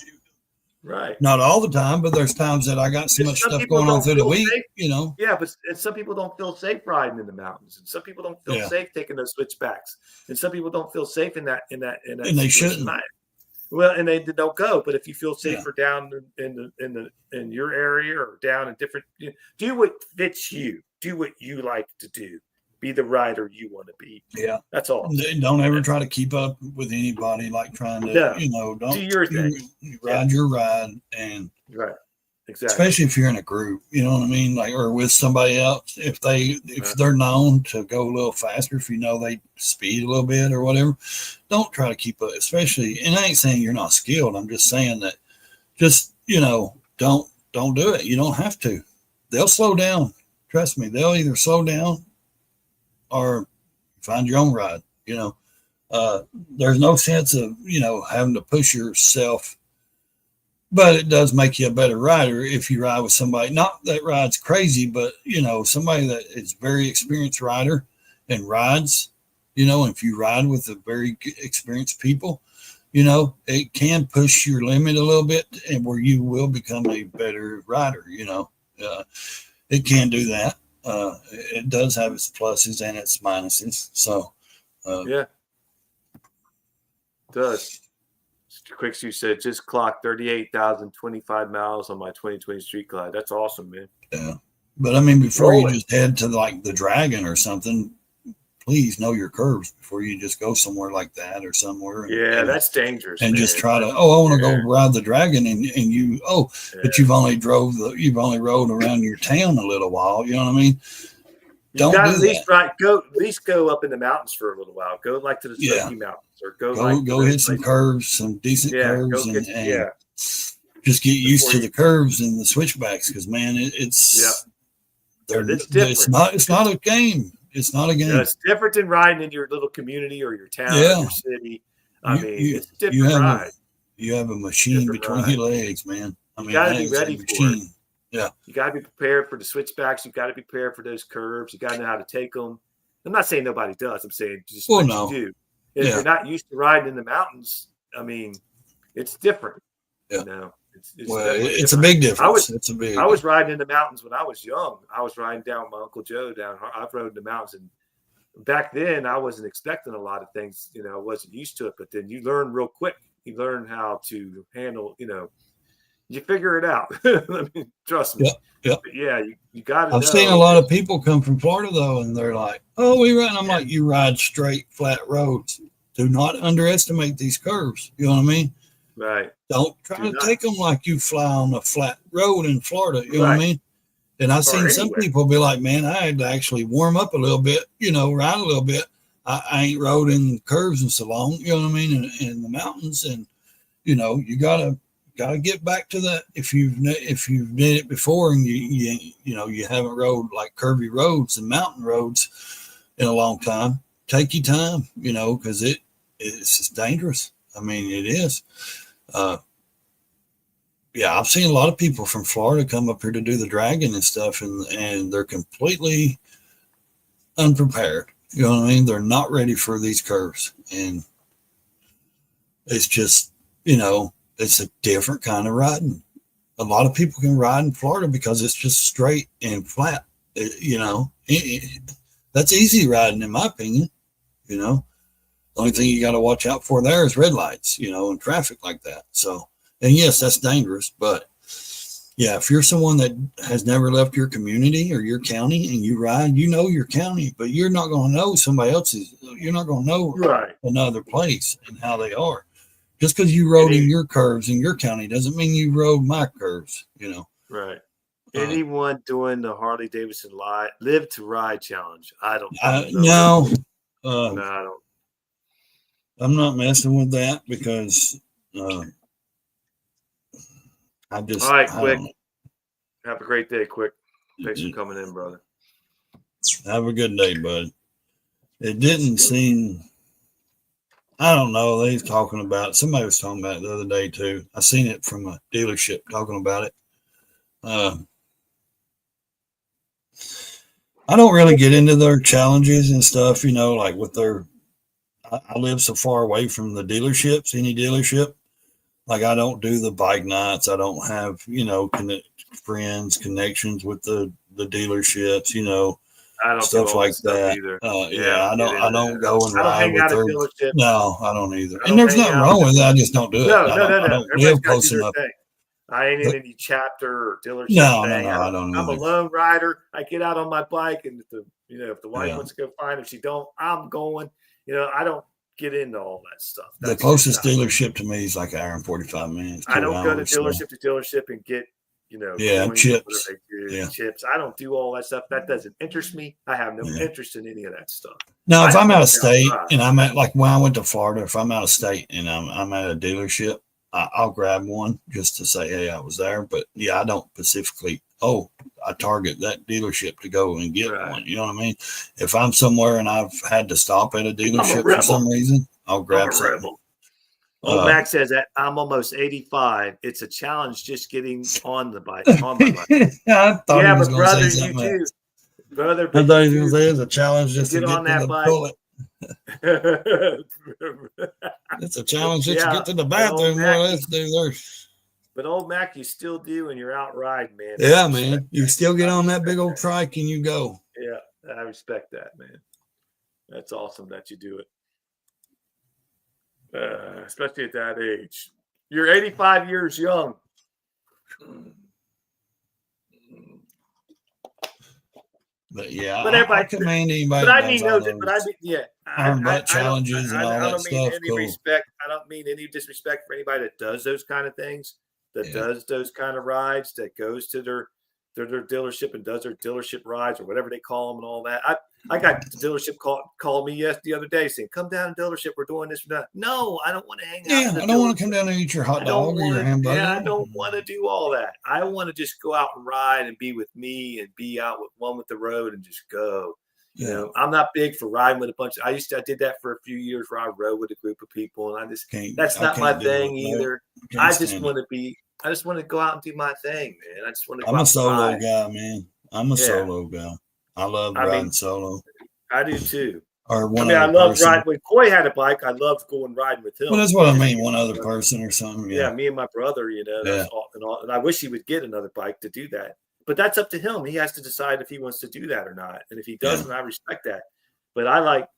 Right. Not all the time, but there's times that I got so much stuff going on through the week, you know. Yeah, but some people don't feel safe riding in the mountains, and some people don't feel safe taking those switchbacks, and some people don't feel safe in that. And they shouldn't. Well, and they don't go. But if you feel Yeah. safer down in your area or down in different, do what fits you. Do what you like to do. Be the rider you want to be. Yeah. That's all. Don't ever try to keep up with anybody, like trying to, No. don't Do your thing. you ride your ride, and Right. Exactly. especially if you're in a group, you know what I mean? Like, or with somebody else, if they're known to go a little faster, if you know they speed a little bit or whatever, don't try to keep up, especially, and I ain't saying you're not skilled. I'm just saying that just, don't do it. You don't have to. They'll slow down. Trust me. They'll either slow down or find your own ride. There's no sense of, having to push yourself, but it does make you a better rider if you ride with somebody, not that rides crazy, but, somebody that is very experienced rider and rides, if you ride with a very experienced people, it can push your limit a little bit, and where you will become a better rider, it can do that. It does have its pluses and its minuses. So, yeah, it does. Quicksu said, just clocked 38,025 miles on my 2020 Street Glide. That's awesome, man. Yeah. But I mean, before you just head to like the Dragon or something, please know your curves before you just go somewhere like that or somewhere. That's dangerous. And man. just try to, I want to go ride the Dragon, and you, but you've only rode around your town a little while. You know what I mean? Don't do that. At least go up in the mountains for a little while. Go like to the Smoky Mountains, or go hit some curves, some decent curves, and just get used to the curves and the switchbacks. Because man, it's different. It's not a game. It's not a game. It's different than riding in your little community or your town or your city. I mean, it's a different ride. You have a machine between your legs, man. I mean, you got to be ready for it. Yeah. You got to be prepared for the switchbacks. You got to be prepared for those curves. You got to know how to take them. I'm not saying nobody does. I'm saying just what you do. If you're not used to riding in the mountains, I mean, it's different. Yeah. It's a big difference. I was riding in the mountains when I was young. I was riding down with my Uncle Joe down. I've rode in the mountains, and back then I wasn't expecting a lot of things. I wasn't used to it. But then you learn real quick. You learn how to handle. You figure it out. I mean, trust me. Yeah. You got to. I've seen a lot of people come from Florida though, and they're like, "Oh, we ride." And I'm like, "You ride straight, flat roads. Do not underestimate these curves." You know what I mean? Right. Don't try to take them like you fly on a flat road in Florida. You know what I mean? And I've seen some people be like, "Man, I had to actually warm up a little bit. Ride a little bit. I ain't rode in curves in so long. You know what I mean? In the mountains, and you gotta get back to that. If you've did it before and you haven't rode like curvy roads and mountain roads in a long time, take your time, because it's just dangerous. I mean, it is. I've seen a lot of people from Florida come up here to do the Dragon and stuff, and they're completely unprepared. You know what I mean? They're not ready for these curves, and it's just, it's a different kind of riding. A lot of people can ride in Florida because it's just straight and flat. That's easy riding, in my opinion. The only thing you got to watch out for there is red lights, and traffic like that. So, and yes, that's dangerous. But yeah, if you're someone that has never left your community or your county and you ride, your county, but you're not going to know somebody else's. You're not going to know another place and how they are. Just because you rode in your curves in your county doesn't mean you rode my curves, Right. Anyone doing the Harley Davidson Live to Ride challenge? I don't know. No, I don't. I'm not messing with that because I just. All right, Quick. Have a great day, Quick. Thanks for coming in, brother. Have a good day, bud. It didn't seem. I don't know. Somebody was talking about it the other day too. I seen it from a dealership talking about it. I don't really get into their challenges and stuff, like with I live so far away from the dealerships, any dealership. Like I don't do the bike nights. I don't have, connections with the dealerships, I don't do stuff all like stuff that. either. Yeah, I get into don't that. go and I don't ride hang with out at her. dealership. No, I don't either. I And don't there's hang nothing out. wrong with it. I just don't do it. No. I don't Everybody's live got to close do their enough. thing. I ain't in But any chapter or dealership no, thing. I don't I'm a either. lone rider. I get out on my bike, and if the wife Yeah. wants to go find, if she don't, I'm going. I don't get into all that stuff. The That's closest just not- dealership to me is like an hour and 45 minutes. I don't go to 2 hours, so. dealership and get Yeah, coins, chips. whatever they do, Yeah. chips. I don't do all that stuff. That doesn't interest me. I have no Yeah. interest in any of that stuff. Now, if I I'm just out wanna of get state outside. and I'm at, like when I went to Florida, if I'm out of state and I'm at a dealership, I'll grab one just to say, hey, I was there. But yeah, I don't specifically, I target that dealership to go and get Right. one. You know what I mean? If I'm somewhere and I've had to stop at a dealership for rebel. some reason, I'll I'm grab a something. rebel. Old Mac says that I'm almost 85. It's a challenge just getting on my bike. I thought he was but going to brother, say you something else. too. Brother, I but thought he you was going to say it's a challenge just to get get on to that the bike. toilet. too. It's a challenge just to Yeah, get to the but old bathroom. Mac, More or less, dude. but old Mac, you still do, and you're out riding, man. Yeah, I man. respect You that. still get I on that respect big old that. trike and you go. Yeah, I respect that, man. That's awesome that you do it, especially at that age. You're 85 years young. But yeah, But I everybody, commend anybody but I that mean does no, all but I those mean yeah, arm butt challenges and all I that don't mean stuff. any Cool. respect. I don't mean any disrespect for anybody that does those kind of things, that Yeah. does those kind of rides, that goes to their dealership and does their dealership rides or whatever they call them and all that. I got the dealership called me the other day saying, "Come down to dealership. We're doing this or that." No, I don't want to hang out. Yeah, in the I don't want dealership. to come down and eat your hot I don't dog or your wanna- hamburger. Yeah, I don't want to do all that. I want to just go out and ride and be with me and be out with the road and just go. Yeah. I'm not big for riding with a bunch. I did that for a few years where I rode with a group of people, and that's not my thing either. I just want to go out and do my thing, man. I just want to. I'm a solo guy, man. I'm a solo guy. I love riding solo. I do too. Or one I other love person. riding. When Coy had a bike, I loved going riding with him. Well, that's what I mean. One other person or something. Yeah, me and my brother. That's and I wish he would get another bike to do that. But that's up to him. He has to decide if he wants to do that or not. And if he doesn't, I respect that. But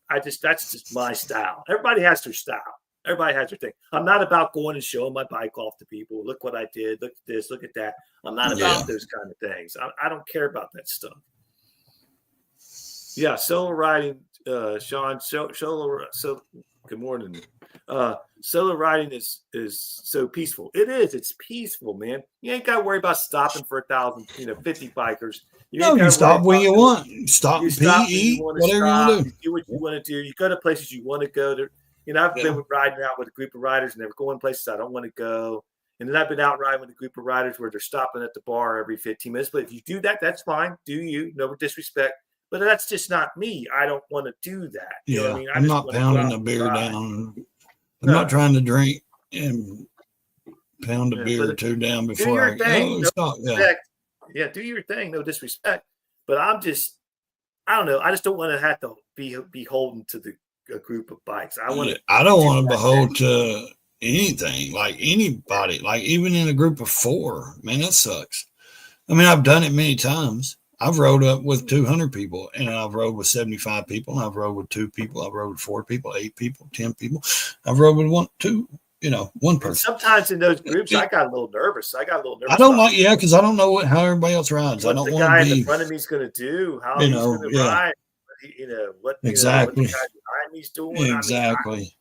that's just my style. Everybody has their style. Everybody has their thing. I'm not about going and showing my bike off to people. Look what I did. Look at this. Look at that. I'm not about those kind of things. I don't care about that stuff. Yeah, solo riding, Sean. So good morning. Solo riding is so peaceful. It is. It's peaceful, man. You ain't got to worry about stopping for 50 bikers. You stop when you want. You stop and pee, eat, whatever you want to do. You do what you want to do. You go to places you want to go to. I've been riding out with a group of riders and they're going places I don't want to go. And then I've been out riding with a group of riders where they're stopping at the bar every 15 minutes. But if you do that, that's fine. Do you? No disrespect. But that's just not me. I don't want to do that. You know what I mean? I'm not pounding the beer down. I'm not trying to drink and pound a beer or two down before I go. Stop. Yeah, do your thing. No disrespect. But I don't know. I just don't want to have to be beholden to a group of bikes. I don't want to behold to anything, like anybody, like even in a group of 4. Man, that sucks. I mean, I've done it many times. I've rode up with 200 people, and I've rode with 75 people, and I've rode with 2 people. I've rode with 4 people, 8 people, 10 people. I've rode with 1 person. And sometimes in those groups, I got a little nervous. I don't like, because I don't know how everybody else rides. I don't want to be. What the guy in front of me is going to do, how he's going to ride. What the guy behind me's doing. Exactly.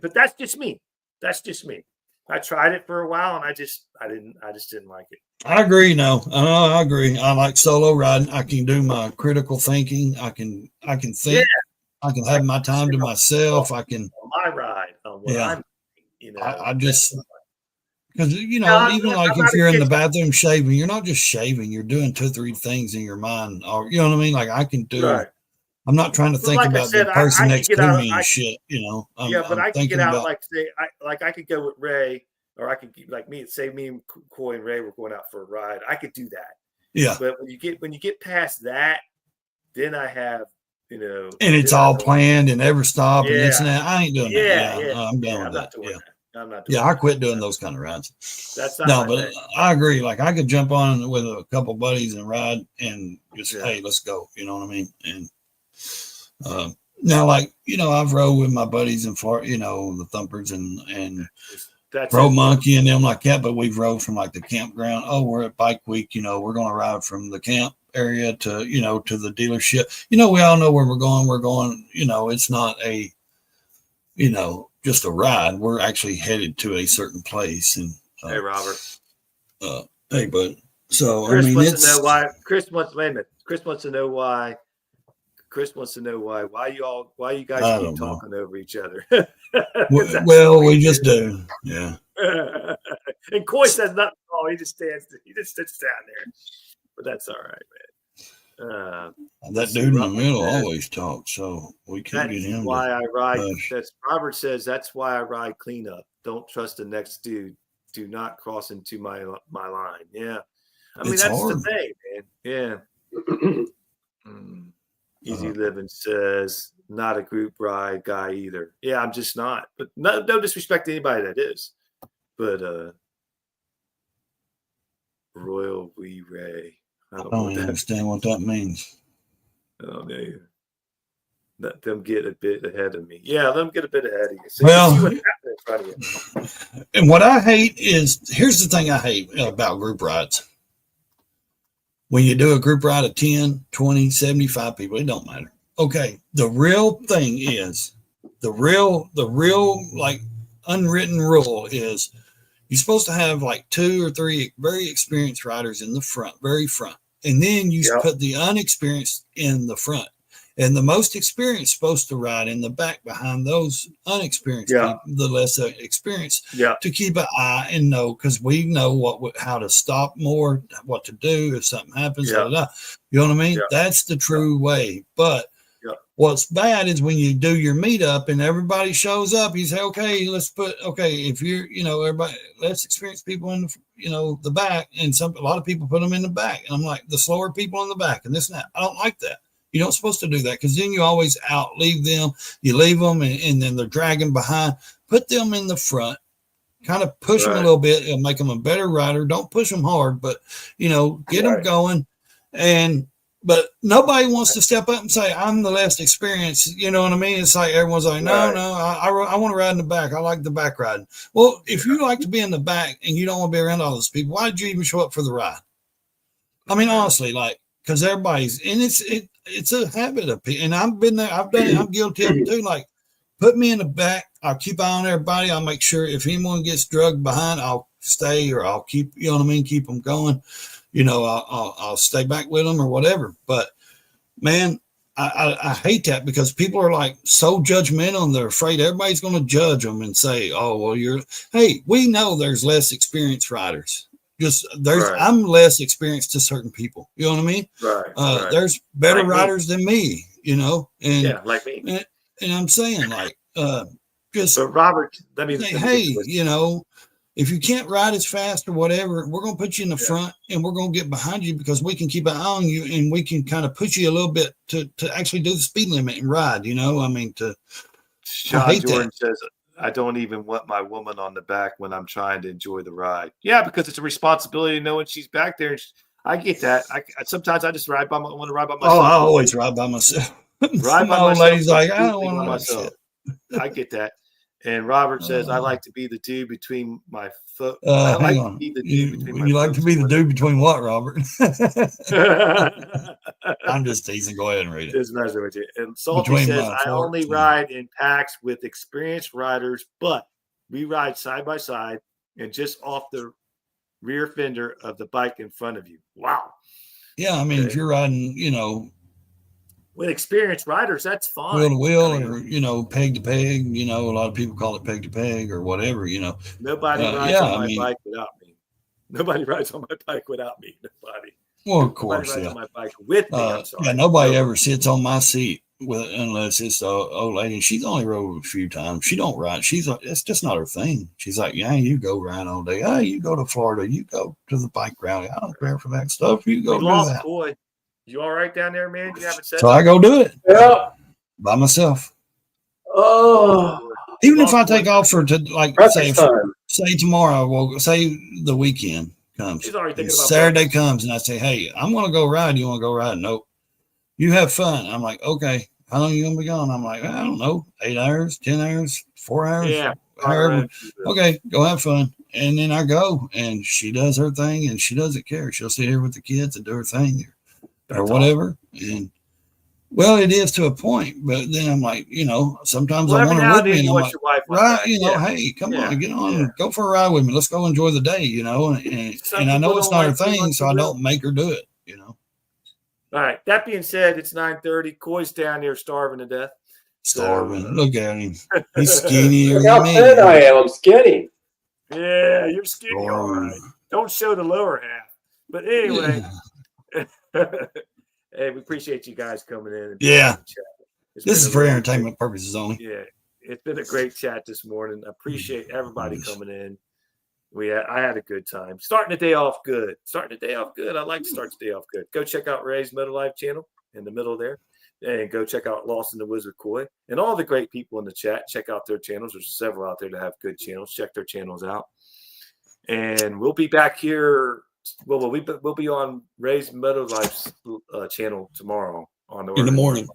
But that's just me. That's just me. I tried it for a while, and I just didn't like it. I agree. No, I agree. I like solo riding. I can do my critical thinking. I can think. Yeah. I can have my time to myself. I can my ride. I just because even like if you're in the bathroom shaving, you're not just shaving. You're doing 2 or 3 things in your mind. Or you know what I mean? Like I can do. Right. I'm not trying to think about the person next to me and shit. But I can get out I could go with Ray. Or I could say me and Coy and Ray were going out for a ride. I could do that. Yeah. But when you get past that, then I have, and it's all planned and every stop and this and that. I ain't doing that. Yeah, I'm done with that. I'm not doing Yeah, I quit doing those kind of rides. That's not No, my but thing. I agree. Like I could jump on with a couple buddies and ride and just, Yeah. hey, let's go. You know what I mean? And now, like, I've rode with my buddies in Florida, the Thumpers and That's Road it. Monkey and them like that. But we've rode from like the campground. Oh, we're at Bike Week. We're going to ride from the camp area to, to the dealership. We all know where we're going. We're going, it's not a, just a ride. We're actually headed to a certain place. And Hey, Robert. Hey, bud. So Chris I mean, wants to know why. Chris wants. Wait a minute. Chris wants to know why. Why you guys I keep don't know. talking over each other. Well, we just do. Yeah. And Coy says nothing. Oh, he just sits down there. But that's all right, man. That dude in the middle always talks, so we can't get him. Why I ride. That's Robert says. That's why I ride cleanup. Don't trust the next dude. Do not cross into my line. Yeah, I mean, that's hard. The thing, man. Yeah. Easy Living says not a group ride guy either. Yeah, I'm just not. But no disrespect to anybody that is. But Royal Wee Ray. I don't understand what that means. I don't know. Let them get a bit ahead of me. Yeah, let them get a bit ahead of you. So well, you see what happened in front of you. And what I hate is, here's the thing I hate about group rides. When you do a group ride of 10, 20, 75 people, it don't matter. Okay, the real thing is, the real like unwritten rule is you're supposed to have like 2 or 3 very experienced riders in the front, very front. And then you put the unexperienced in the front. And the most experienced supposed to ride in the back behind those unexperienced people, the less experienced, to keep an eye and know, because we know how to stop more, what to do if something happens. You know what I mean? That's the true way. But what's bad is when you do your meetup and everybody shows up, you say, okay, if you're, everybody, less experienced people in the, the back, and a lot of people put them in the back. And I'm like, the slower people in the back and this and that. I don't like that. You're not supposed to do that, because then you always leave them. You leave them and then they're dragging behind. Put them in the front, kind of push them a little bit. It'll make them a better rider. Don't push them hard, but, get them going. But nobody wants to step up and say, I'm the less experienced. You know what I mean? It's like everyone's like, no, I want to ride in the back. I like the back riding. Well, if you like to be in the back and you don't want to be around all those people, why did you even show up for the ride? I mean, honestly, because everybody's, and it's a habit of people. And I've been there. I've done it. I'm guilty of it too. Like, put me in the back. I'll keep eye on everybody. I'll make sure if anyone gets drugged behind, I'll stay, or I'll keep, keep them going. I'll stay back with them or whatever. But man, I hate that, because people are like so judgmental, and they're afraid everybody's going to judge them and say, oh, well, hey, we know there's less experienced riders. I'm less experienced to certain people. You know what I mean? Right. There's better like riders than me, and like me. And I'm saying, like, just. But Robert, hey, if you can't ride as fast or whatever, we're going to put you in the front, and we're going to get behind you, because we can keep an eye on you, and we can kind of push you a little bit to actually do the speed limit and ride. Sean Jordan says, I don't even want my woman on the back when I'm trying to enjoy the ride. Yeah, because it's a responsibility knowing she's back there. I get that. Sometimes I just want to ride by myself. Oh, I always ride by myself. Ride by myself. Lady's like, I don't want to myself. I get that. And Robert says, I like to be the dude between my foot. Hang on. You like to be the dude between what, Robert? I'm just teasing. Go ahead and read it. Just messing with you. And Salty says, I only ride in packs with experienced riders, but we ride side by side and just off the rear fender of the bike in front of you. Wow. Yeah, I mean, if you're riding, with experienced riders, that's fine. Wheel to wheel, or, peg to peg, a lot of people call it peg to peg or whatever, Nobody rides on my bike without me. Nobody rides on my bike without me. Nobody. Well, of course, nobody rides on my bike with me. I'm sorry. Yeah, nobody ever sits on my seat unless it's the old lady. She's only rode a few times. She don't ride. It's just not her thing. She's like, yeah, you go ride all day. Hey, you go to Florida. You go to the bike rally. I don't care for that stuff. You go do that. Boy. You all right down there, man? You haven't said so I go do it. Yeah. By myself. Oh, Even if I take off for like Breakfast time. say tomorrow, well, say the weekend comes, She's already and thinking about Saturday breakfast. comes, and I say, hey, I'm going to go ride. You want to go ride? Nope. You have fun. I'm like, okay. How long are you going to be gone? I'm like, I don't know, 8 hours, 10 hours, 4 hours. Yeah. However. Okay, go have fun. And then I go, and she does her thing, and she doesn't care. She'll sit here with the kids and do her thing or whatever. And well, it is to a point, but then I'm like, sometimes I want her with me, and I'm like, your wife right, that. hey, come on, get on, Yeah. go for a ride with me. Let's go enjoy the day, and I know it's not her thing, so I don't make her do it, All right. That being said, it's 9:30. Coy's down here starving to death. Starving. Look at him. He's skinnier Look how than me. thin I am. I'm skinny. Yeah, you're skinny, all right. Don't show the lower half. But anyway, hey, we appreciate you guys coming in. Yeah. This is for entertainment purposes only. Yeah. It's been a great chat this morning. I appreciate everybody coming in. I had a good time. Starting the day off good. I like to start the day off good. Go check out Raysmotolife channel in the middle there. And go check out Lost in the Wizard Coy. And all the great people in the chat, check out their channels. There's several out there that have good channels. Check their channels out. And we'll be back here. Well, we'll be on Raysmotolife's channel tomorrow in the morning.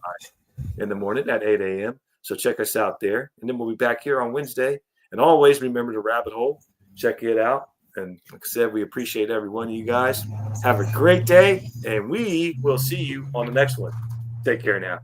In the morning at 8 a.m. So check us out there. And then we'll be back here on Wednesday. And always remember the rabbit hole. Check it out. And like I said, we appreciate every one of you guys. Have a great day. And we will see you on the next one. Take care now.